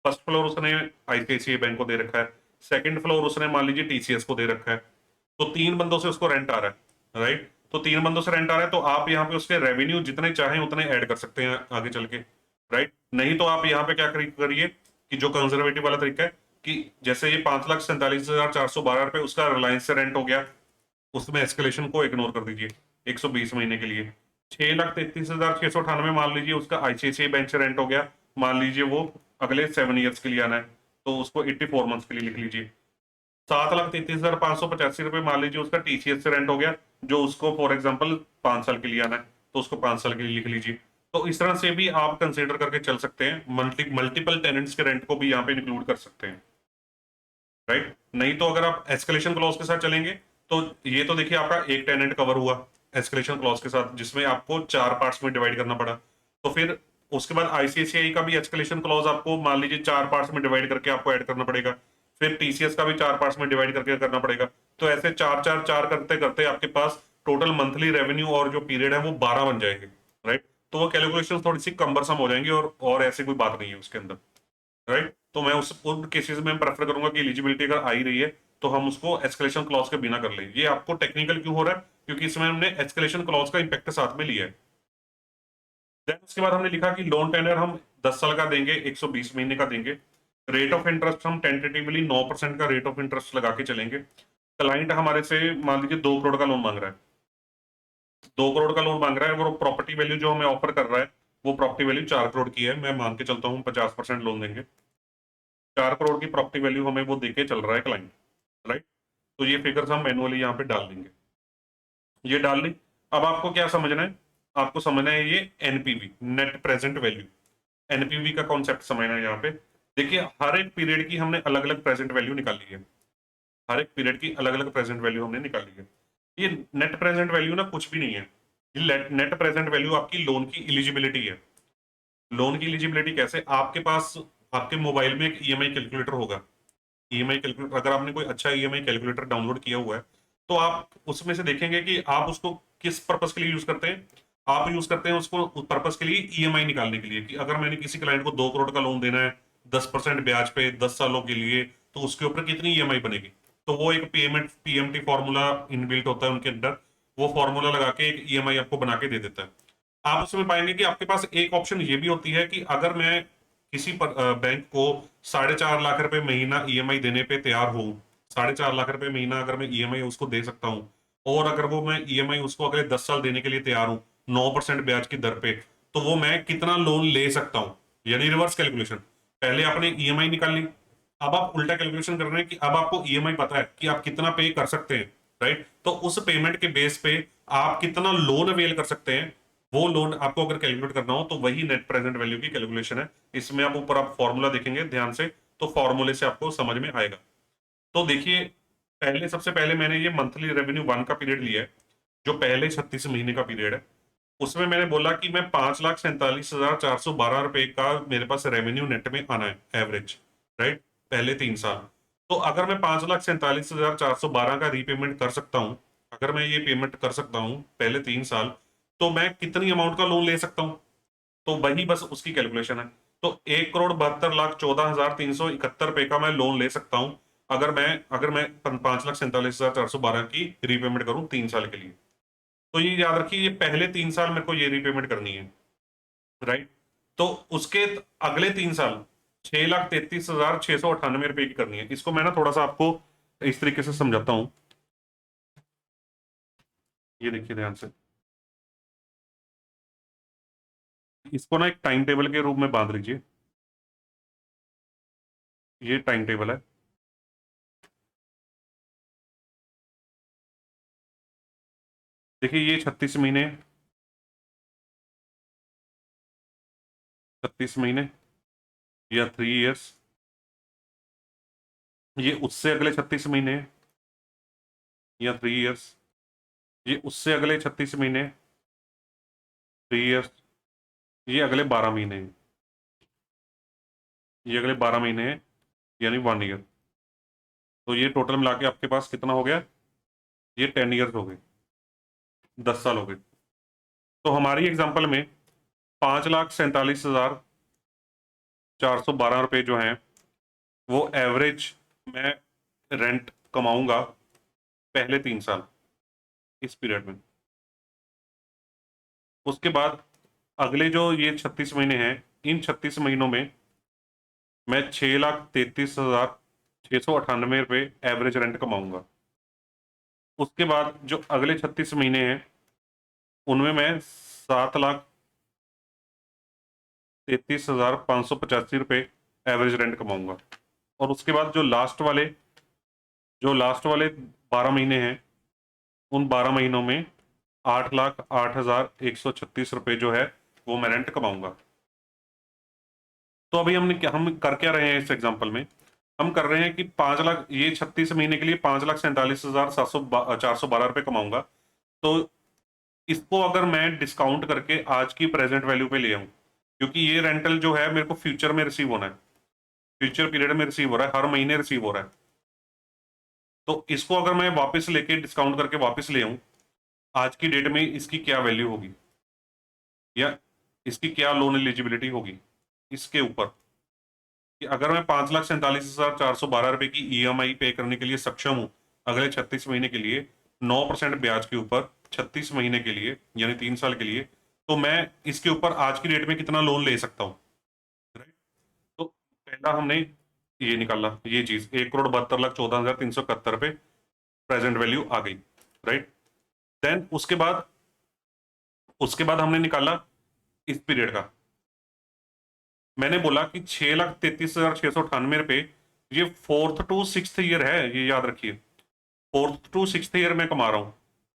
फर्स्ट फ्लोर उसने आईसीआईसीआई बैंक को दे रखा है, सेकंड फ्लोर उसने मान लीजिए टीसीएस को दे रखा है। तो 3 बंदों से उसको रेंट आ रहा है, राइट। तो 3 बंदों से रेंट आ रहा है, तो आप यहाँ पे उसके रेवेन्यू जितने चाहें उतने ऐड कर सकते हैं आगे चल के, राइट। नहीं तो आप यहाँ पे क्या करिए कि जो कंजर्वेटिव वाला तरीका है कि जैसे ये 5,47,412 रुपए उसका रिलायंस से रेंट हो गया, उसमें एस्केलेशन को इग्नोर कर दीजिए 120 महीने के लिए। 6,33,698 मान लीजिए उसका आईसीआईसीआई बैंक से रेंट हो गया, मान लीजिए वो अगले 7 ईयर्स के लिए आना है, तो उसको 84 मंथ्स के लिए लिख लीजिए। 7,33,585 रुपए मान लीजिए उसका टीसीएस से रेंट हो गया, जो उसको फॉर एग्जाम्पल 5 साल के लिए आना है, तो उसको 5 साल के लिए लिख लीजिए। तो इस तरह से भी आप कंसिडर करके चल सकते हैं, मल्टीपल टेनेंट्स के रेंट को भी यहाँ पे इंक्लूड कर सकते हैं, राइट। नहीं तो अगर आप एस्केलेशन क्लॉज के साथ चलेंगे, तो ये तो देखिए आपका एक टेनेंट कवर हुआ एस्केलेशन क्लॉज के साथ, जिसमें आपको 4 पार्ट्स में डिवाइड करना पड़ा। तो फिर उसके बाद आईसीआईसीआई का भी एस्केलेशन क्लॉज आपको मान लीजिए 4 पार्ट्स में डिवाइड करके आपको ऐड करना पड़ेगा, फिर टीसीएस का भी 4 पार्ट्स में डिवाइड करके करना पड़ेगा। तो ऐसे चार चार चार करते करते आपके पास टोटल मंथली रेवेन्यू और जो पीरियड है वो 12 बन जाएंगे, राइट। तो वो कैलकुलेशन थोड़ी सी कम्बरसम हो जाएंगी, और ऐसी कोई बात नहीं है उसके अंदर, राइट। तो मैं उस उन केसेस में प्रेफर करूंगा कि एलिजिबिलिटी अगर आ ही रही है तो हम उसको एस्केलेशन क्लॉज के बिना कर लें। ये आपको टेक्निकल क्यों हो रहा है, क्योंकि इसमें हमने एस्केलेशन क्लॉज का इंपैक्ट साथ में लिया है। देन उसके बाद हमने लिखा कि लोन टेनर हम 10 साल का देंगे, 120 महीने का देंगे। रेट ऑफ इंटरेस्ट हम टेंटेटिवली 9% का रेट ऑफ इंटरेस्ट लगा के चलेंगे। क्लाइंट हमारे से मान लीजिए 2 करोड़ का लोन मांग रहा है, 2 करोड़ का लोन मांग रहा है, वो प्रॉपर्टी वैल्यू जो हमें ऑफर कर रहा है वो प्रॉपर्टी वैल्यू 4 करोड़ की है। मैं मान के चलता हूँ 50% लोन देंगे, 4 करोड़ की प्रॉपर्टी वैल्यू हमें वो देके चल रहा है क्लाइंट, राइट। तो ये फिगर्स हम मैनुअली यहाँ पे डाल देंगे, ये डाल ली। अब आपको क्या समझना है, आपको समझना है ये NPV, net present value. NPV का कॉन्सेप्ट समझना है यहाँ पे। देखिए हर एक पीरियड की हमने अलग अलग प्रेजेंट वैल्यू निकाली है, हर एक पीरियड की अलग अलग प्रेजेंट वैल्यू हमने निकाली है। ये नेट प्रेजेंट वैल्यू ना कुछ भी नहीं है, ये नेट प्रेजेंट वैल्यू आपकी लोन की इलिजिबिलिटी है। लोन की इलिजिबिलिटी कैसे, आपके पास आपके मोबाइल में एक ईएमआई कैलकुलेटर होगा। ईएमआई कैलकुलेटर, अगर आपने कोई अच्छा ईएमआई कैलकुलेटर डाउनलोड किया हुआ है तो आप उसमें से देखेंगे कि आप उसको किस पर्पस के लिए यूज करते हैं। आप यूज करते हैं उसको उस पर्पस के लिए ईएमआई निकालने के लिए, कि अगर मैंने किसी क्लाइंट को 2 करोड़ का लोन देना है 10% ब्याज पे 10 सालों के लिए, तो उसके ऊपर कितनी ईएमआई बनेगी। तो वो एक पेमेंट पीएमटी फॉर्मूला इनबिल्ट होता है उनके अंदर, वो फॉर्मूला लगा के एक ईएमआई आपको बना के दे देता है। आप उसमें पाएंगे कि आपके पास एक ऑप्शन ये भी होती है कि अगर मैं किसी बैंक को 4.5 लाख रुपए महीना ईएमआई देने पे तैयार हूँ, 4.5 लाख रुपए महीना अगर मैं ईएमआई उसको दे सकता हूँ, और अगर वो मैं ईएमआई उसको अगले 10 साल देने के लिए तैयार हूँ 9% ब्याज की दर पे, तो वो मैं कितना लोन ले सकता हूँ। यानी रिवर्स कैलकुलेशन, पहले आपने ईएमआई निकाल ली, अब आप उल्टा कैलकुलेशन कर रहे हैं कि अब आपको ईएमआई पता है कि आप कितना पे कर सकते हैं, राइट। तो उस पेमेंट के बेस पे आप कितना लोन अवेल कर सकते हैं, वो लोन आपको अगर कैलकुलेट करना हो तो वही नेट प्रेजेंट वैल्यू की कैलकुलेशन है। इसमें आप ऊपर आप फॉर्मूला देखेंगे ध्यान से, तो फॉर्मूले से आपको समझ में आएगा। तो देखिए पहले सबसे पहले मैंने ये मंथली रेवेन्यू 1 का पीरियड लिया है, जो पहले 36 महीने का पीरियड है। उसमें मैंने बोला कि मैं 5,47,412 रुपए का मेरे पास रेवेन्यू नेट में आना है एवरेज, राइट, पहले 3 साल। तो अगर मैं 5,47,412 का रीपेमेंट कर सकता हूँ, अगर मैं ये पेमेंट कर सकता हूँ पहले 3 साल, तो मैं कितनी अमाउंट का लोन ले सकता हूँ, तो वही बस उसकी कैलकुलेशन है। तो 1,72,72,371 रुपए का मैं लोन ले सकता हूं, अगर मैं 5,47,412 की रीपेमेंट करूं 3 साल के लिए। तो ये याद रखिए ये पहले 3 साल मेरे को ये रीपेमेंट करनी है, राइट। तो उसके अगले 3 साल 6,33,698 रुपए की करनी है। इसको मैं ना थोड़ा सा आपको इस तरीके से समझाता हूं, ये देखिए ध्यान से। इसको ना एक टाइम टेबल के रूप में बांध लीजिए, ये टाइम टेबल है। देखिए ये 36 महीने, 36 महीने या 3 इयर्स, ये उससे अगले 36 महीने या 3 इयर्स, ये उससे अगले 36 महीने, 3 इयर्स, ये अगले 12 महीने हैं, ये अगले 12 महीने हैं, यानी 1 ईयर। तो ये टोटल मिला के आपके पास कितना हो गया, ये 10 इयर्स हो गए। 10 साल हो गए। तो हमारी एग्जांपल में 5,47,412 रुपये जो हैं वो एवरेज मैं रेंट कमाऊंगा पहले 3 साल इस पीरियड में। उसके बाद अगले जो ये 36 महीने हैं, इन 36 महीनों में मैं 6,33,698 रुपये एवरेज रेंट कमाऊंगा। उसके बाद जो अगले 36 महीने हैं उनमें मैं 7,33,585 रुपये एवरेज रेंट कमाऊंगा। और उसके बाद जो लास्ट वाले 12 महीने हैं, उन 12 महीनों में 8,08,136 रुपये जो है वो मैं रेंट कमाऊंगा। तो अभी हम कर क्या रहे हैं इस एग्जांपल में? हम कर रहे हैं कि 5 लाख, ये 36 महीने के लिए 5,47,412 रुपये कमाऊंगा। तो इसको अगर मैं डिस्काउंट करके आज की प्रेजेंट वैल्यू पे ले आऊं, क्योंकि ये रेंटल जो है मेरे को फ्यूचर में रिसीव होना है, फ्यूचर पीरियड में रिसीव हो रहा है, हर महीने रिसीव हो रहा है। तो इसको अगर मैं वापस लेके डिस्काउंट करके वापस ले आऊं, आज की डेट में इसकी क्या वैल्यू होगी या इसकी क्या लोन एलिजिबिलिटी होगी, इसके ऊपर कि अगर मैं 5,47,412 रुपये की ईएमआई पे करने के लिए सक्षम हूं अगले 36 महीने के लिए, 9% ब्याज के ऊपर 36 महीने के लिए यानी 3 साल के लिए, तो मैं इसके ऊपर आज की डेट में कितना लोन ले सकता हूँ, राइट? तो पहला हमने ये निकाला, ये चीज 1,72,14,371 रुपये प्रेजेंट वैल्यू आ गई, राइट? देन उसके बाद हमने निकाला इस पीरियड का। मैंने बोला कि 6,33,698 रुपये ये 4th to 6th ईयर है, ये याद रखिए। 4th to 6th ईयर में कमा रहा हूं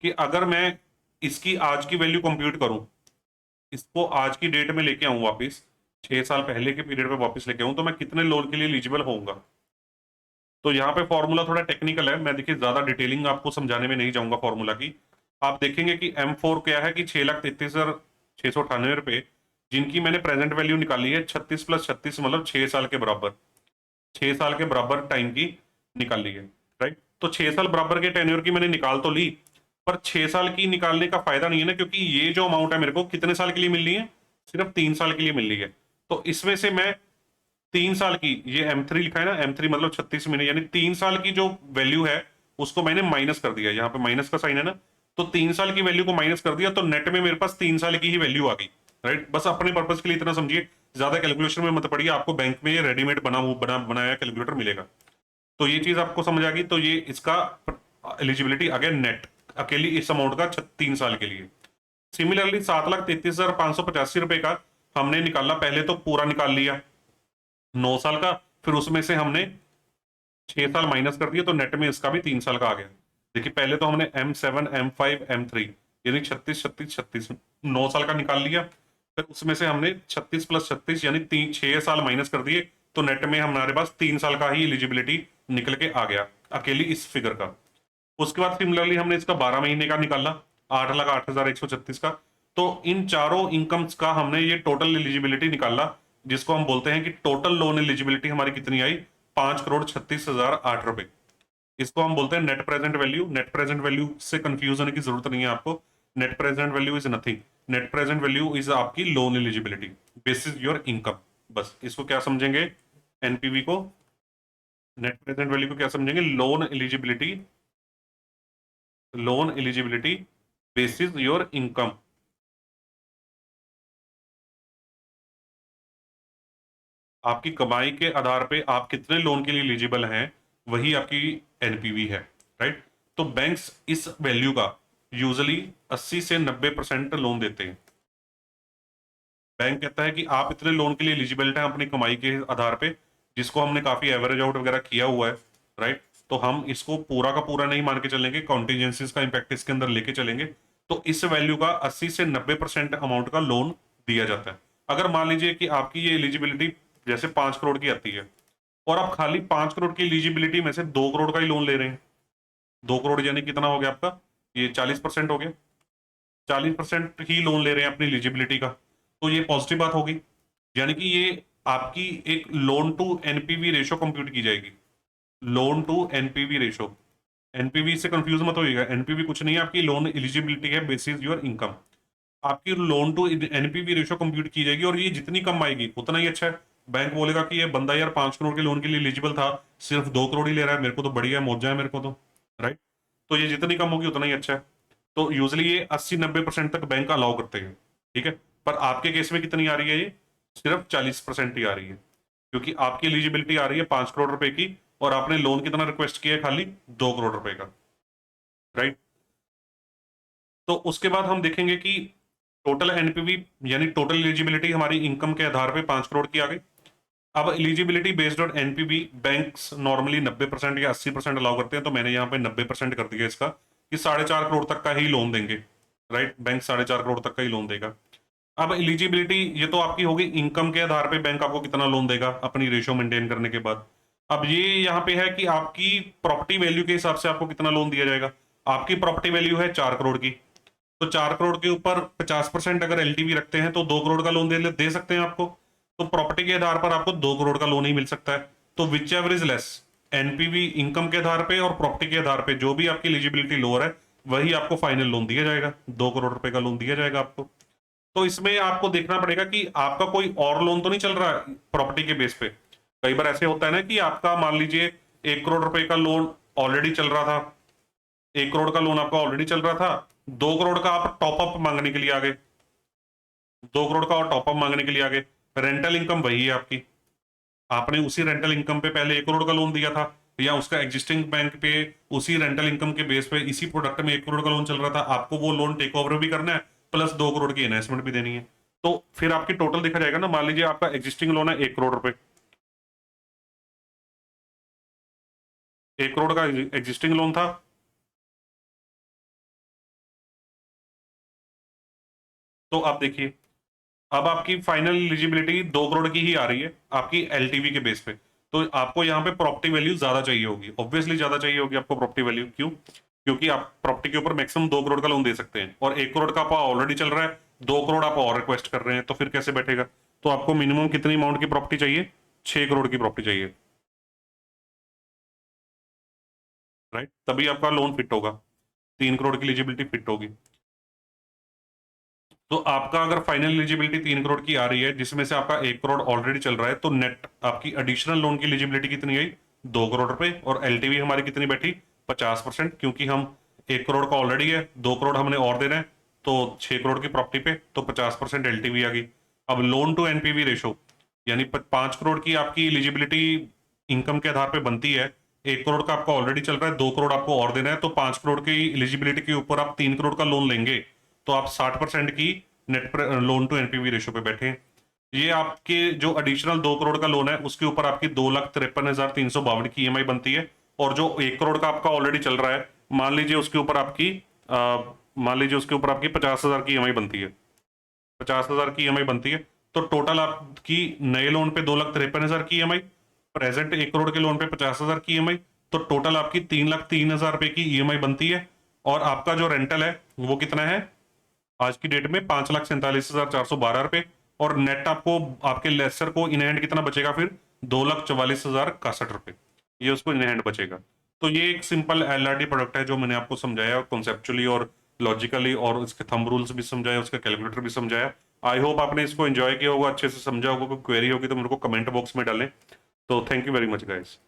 कि अगर मैं इसकी आज की वैल्यू कंप्यूट करूं, इसको आज की डेट में लेके आऊं वापस, 6 साल पहले के पीरियड में वापस लेके आऊं, तो मैं कितने लोन के लिए एलिजिबल होऊंगा। तो यहाँ पे फॉर्मूला थोड़ा टेक्निकल है, मैं देखिए ज्यादा डिटेलिंग आपको समझाने में नहीं जाऊंगा फॉर्मूला की। आप देखेंगे कि M4 क्या है कि 6,33,698 रुपये जिनकी मैंने प्रेजेंट वैल्यू निकाली है 36 + 36 मतलब 6 साल के बराबर, 6 साल के बराबर टाइम की निकाली है, राइट? तो 6 साल बराबर के टेन्योर की मैंने निकाल तो ली, पर 6 साल की निकालने का फायदा नहीं है ना, क्योंकि ये जो अमाउंट है मेरे को कितने साल के लिए मिल रही है? सिर्फ 3 साल के लिए मिल रही है। तो इसमें से मैं 3 साल की, ये M3 लिखा है ना, M3 मतलब 36 महीने, यानी 3 साल की जो वैल्यू है उसको मैंने माइनस कर दिया, यहाँ पे माइनस का साइन है ना, तो 3 साल की वैल्यू को माइनस कर दिया, तो नेट में मेरे पास 3 साल की ही वैल्यू आ गई, राइट? बस अपने पर्पज के लिए इतना समझिए, ज्यादा कैलकुलेशन में मत पड़िए, आपको बैंक में ये रेडीमेड बनाया कैलकुलेटर मिलेगा। तो ये चीज आपको समझ आ गई। तो ये इसका एलिजिबिलिटी आ गया नेट, अकेली इस अमाउंट का 3 साल के लिए। सिमिलरली 7,33,585 रुपये का हमने निकाला, पहले तो पूरा निकाल लिया 9 साल का, फिर उसमें से हमने 6 साल माइनस कर दिया, तो नेट में इसका भी 3 साल का आ गया। देखिए पहले तो हमने M7 M5 M3 यानी 36 36 36 9 साल का निकाल लिया, फिर उसमें से हमने 36 + 36 यानी 6 साल माइनस कर दिए, तो नेट में हमारे पास 3 साल का ही एलिजिबिलिटी निकल के आ गया अकेली इस फिगर का। उसके बाद सिमिलरली हमने इसका 12 महीने का निकाला, 8,08,136 का। तो इन चारों इनकम्स का हमने ये टोटल एलिजिबिलिटी निकाला, जिसको हम बोलते हैं कि टोटल लोन एलिजिबिलिटी हमारी कितनी आई? 5,36,008 रुपए। इसको हम बोलते हैं net present value. Net present value से कंफ्यूज होने की जरूरत नहीं है आपको। Net present value is nothing, net present value is आपकी loan eligibility basis your income. बस इसको क्या समझेंगे? एनपीवी को, नेट प्रेजेंट वैल्यू को क्या समझेंगे? Loan eligibility basis your income. आपकी कमाई के आधार पे आप कितने लोन के लिए एलिजिबल हैं, वही आपकी एनपीवी है, राइट? तो बैंक्स इस वैल्यू का यूजली 80 से 90% लोन देते हैं। बैंक कहता है कि आप इतने लोन के लिए एलिजिबल हैं अपनी कमाई के आधार पे, जिसको हमने काफी एवरेज आउट वगैरह किया हुआ है, राइट? तो हम इसको पूरा का पूरा नहीं मान के चलेंगे, कॉन्टीजेंसीज का इम्पैक्ट इसके अंदर लेके चलेंगे। तो इस वैल्यू का 80 से 90% अमाउंट का लोन दिया जाता है। अगर मान लीजिए कि आपकी ये एलिजिबिलिटी जैसे 5 करोड़ की आती है, और आप खाली 5 करोड़ की एलिजिबिलिटी में से 2 करोड़ का ही लोन ले रहे हैं, 2 करोड़ यानी कितना हो गया आपका? ये 40% हो गया, 40% ही लोन ले रहे हैं अपनी एलिजिबिलिटी का, तो ये पॉजिटिव बात होगी। यानी कि ये आपकी एक loan to NPV ratio compute की जाएगी, loan to NPV ratio. NPV से कंफ्यूज मत होइएगा, एनपीवी कुछ नहीं है, आपकी लोन एलिजिबिलिटी है बेसिस योर इनकम। आपकी loan to NPV ratio compute की जाएगी और ये जितनी कम आएगी उतना ही अच्छा है। बैंक बोलेगा कि ये बंदा यार 5 करोड़ के लोन के लिए एलिजिबल था, सिर्फ 2 करोड़ ही ले रहा है, मेरे को तो बढ़िया मौजा है मेरे को तो, राइट। तो ये जितनी कम होगी उतना ही अच्छा है। तो यूजली ये 80-90% तक बैंक अलाउ करते हैं, ठीक है। पर आपके केस में कितनी आ रही है, ये सिर्फ 40% ही आ रही है, क्योंकि आपकी एलिजिबिलिटी आ रही है 5 करोड़ रुपए की, और आपने लोन कितना रिक्वेस्ट किया है, खाली 2 करोड़ रुपए का, राइट। तो उसके बाद हम देखेंगे कि टोटल एनपीवी यानी टोटल एलिजिबिलिटी हमारी इनकम के आधार पे 5 करोड़ की आ गई। अब eligibility based on NPV banks normally 90% या 80% अलाउ करते हैं, तो मैंने यहाँ पे 90% कर दिया इसका, कि 4.5 करोड़ तक का ही लोन देंगे, राइट। बैंक 4.5 करोड़ तक का ही लोन देगा। अब एलिजिबिलिटी ये तो आपकी होगी इनकम के आधार पे, बैंक आपको कितना लोन देगा अपनी रेशियो मेंटेन करने के बाद। अब ये यहाँ पे है कि आपकी प्रॉपर्टी वैल्यू के हिसाब से आपको कितना लोन दिया जाएगा। आपकी प्रॉपर्टी वैल्यू है 4 करोड़ की, तो 4 करोड़ के ऊपर 50% अगर एलटीवी रखते हैं तो 2 करोड़ का लोन दे सकते हैं आपको। तो प्रॉपर्टी के आधार पर आपको 2 करोड़ का लोन ही मिल सकता है। तो which ever is less, NPV income के आधार पे और प्रॉपर्टी के आधार पे जो भी आपकी एलिजिबिलिटी लोअर है, वही आपको फाइनल लोन दिया जाएगा, 2 करोड़ रुपए का लोन दिया जाएगा आपको। तो इसमें आपको देखना पड़ेगा कि आपका कोई और लोन तो नहीं चल रहा है प्रॉपर्टी के बेस पे। कई बार ऐसे होता है ना कि आपका मान लीजिए 1 करोड़ रुपए का लोन ऑलरेडी चल रहा था, 1 करोड़ का लोन आपका ऑलरेडी चल रहा था, 2 करोड़ का आप टॉपअप मांगने के लिए आ गए, 2 करोड़ का और टॉपअप मांगने के लिए आ गए। रेंटल इनकम वही है आपकी, आपने उसी रेंटल इनकम पे पहले 1 करोड़ का लोन दिया था, या उसका एग्जिस्टिंग बैंक पे उसी रेंटल इनकम के बेस पे इसी प्रोडक्ट में 1 करोड़ का लोन चल रहा था, आपको वो लोन टेक ओवर भी करना है, प्लस 2 करोड़ की इन्वेस्टमेंट भी देनी है। तो फिर आपकी टोटल देखा जाएगा ना, मान लीजिए आपका एग्जिस्टिंग लोन है 1 करोड़ रुपए, 1 करोड़ का एग्जिस्टिंग लोन था, तो आप देखिए अब आपकी फाइनल एलिजिबिलिटी 2 करोड़ की ही आ रही है आपकी एलटीवी के बेस पे। तो आपको यहाँ पे प्रॉपर्टी वैल्यू ज्यादा चाहिए होगी, ऑब्वियसली ज्यादा चाहिए होगी आपको प्रॉपर्टी वैल्यू। क्यों? क्योंकि आप प्रॉपर्टी के ऊपर मैक्सिमम 2 करोड़ का लोन दे सकते हैं, और 1 करोड़ का आपका ऑलरेडी चल रहा है, 2 करोड़ आप और रिक्वेस्ट कर रहे हैं, तो फिर कैसे बैठेगा। तो आपको मिनिमम कितनी अमाउंट की प्रॉपर्टी चाहिए, 6 करोड़ की प्रॉपर्टी चाहिए, राइट। तभी आपका लोन फिट होगा, 3 करोड़ की एलिजिबिलिटी फिट होगी। तो आपका अगर फाइनल एलिजिबिलिटी 3 करोड़ की आ रही है, जिसमें से आपका 1 करोड़ ऑलरेडी चल रहा है, तो नेट आपकी एडिशनल लोन की एलिजिबिलिटी कितनी आई, 2 करोड़ रुपए, और एलटीवी हमारी कितनी बैठी, 50%, क्योंकि हम 1 करोड़ का ऑलरेडी है, 2 करोड़ हमने और देना है, तो 6 करोड़ की प्रॉपर्टी पे तो 50% एलटीवी आ गई। अब लोन टू एनपीवी रेशो यानी 5 करोड़ की आपकी एलिजिबिलिटी इनकम के आधार पर बनती है, 1 करोड़ का आपका ऑलरेडी चल रहा है, 2 करोड़ आपको और देना है, तो 5 करोड़ की एलिजिबिलिटी के ऊपर आप 3 करोड़ का लोन लेंगे, तो आप 60% की net loan to NPV ratio पे बैठे हैं। ये आपके जो एडिशनल 2 करोड़ का लोन है उसके ऊपर आपकी 2,53,352 की ईएमआई बनती है, और जो 1 करोड़ का आपका ऑलरेडी चल रहा है, मान लीजिए उसके ऊपर आपकी मान लीजिए उसके ऊपर आपकी 50,000 की ईएमआई बनती है, 50,000 की ईएमआई बनती है। तो टोटल आपकी नए लोन पे 2,53,000 की ईएमआई, प्रेजेंट 1 करोड़ के लोन पे 50,000 की ईएमआई, तो टोटल आपकी 3,03,000 रुपए की ईएमआई बनती है। और आपका जो रेंटल है वो कितना है आज की डेट में, 5,47,412 रुपए, और नेट आपको आपके लेसर को इन हैंड कितना बचेगा फिर, 2,44,061 रुपए, ये उसको इन हैंड बचेगा। तो ये एक सिंपल एलआरडी प्रोडक्ट है जो मैंने आपको समझाया कॉन्सेप्चुअली और लॉजिकली, और उसके थंब रूल्स भी समझाया, उसका कैलकुलेटर भी समझाया। आई होप आपने इसको एंजॉय किया होगा, अच्छे से समझा होगा। कोई क्वेरी होगी तो मेरे को कमेंट बॉक्स में डालें। तो thank you very much guys.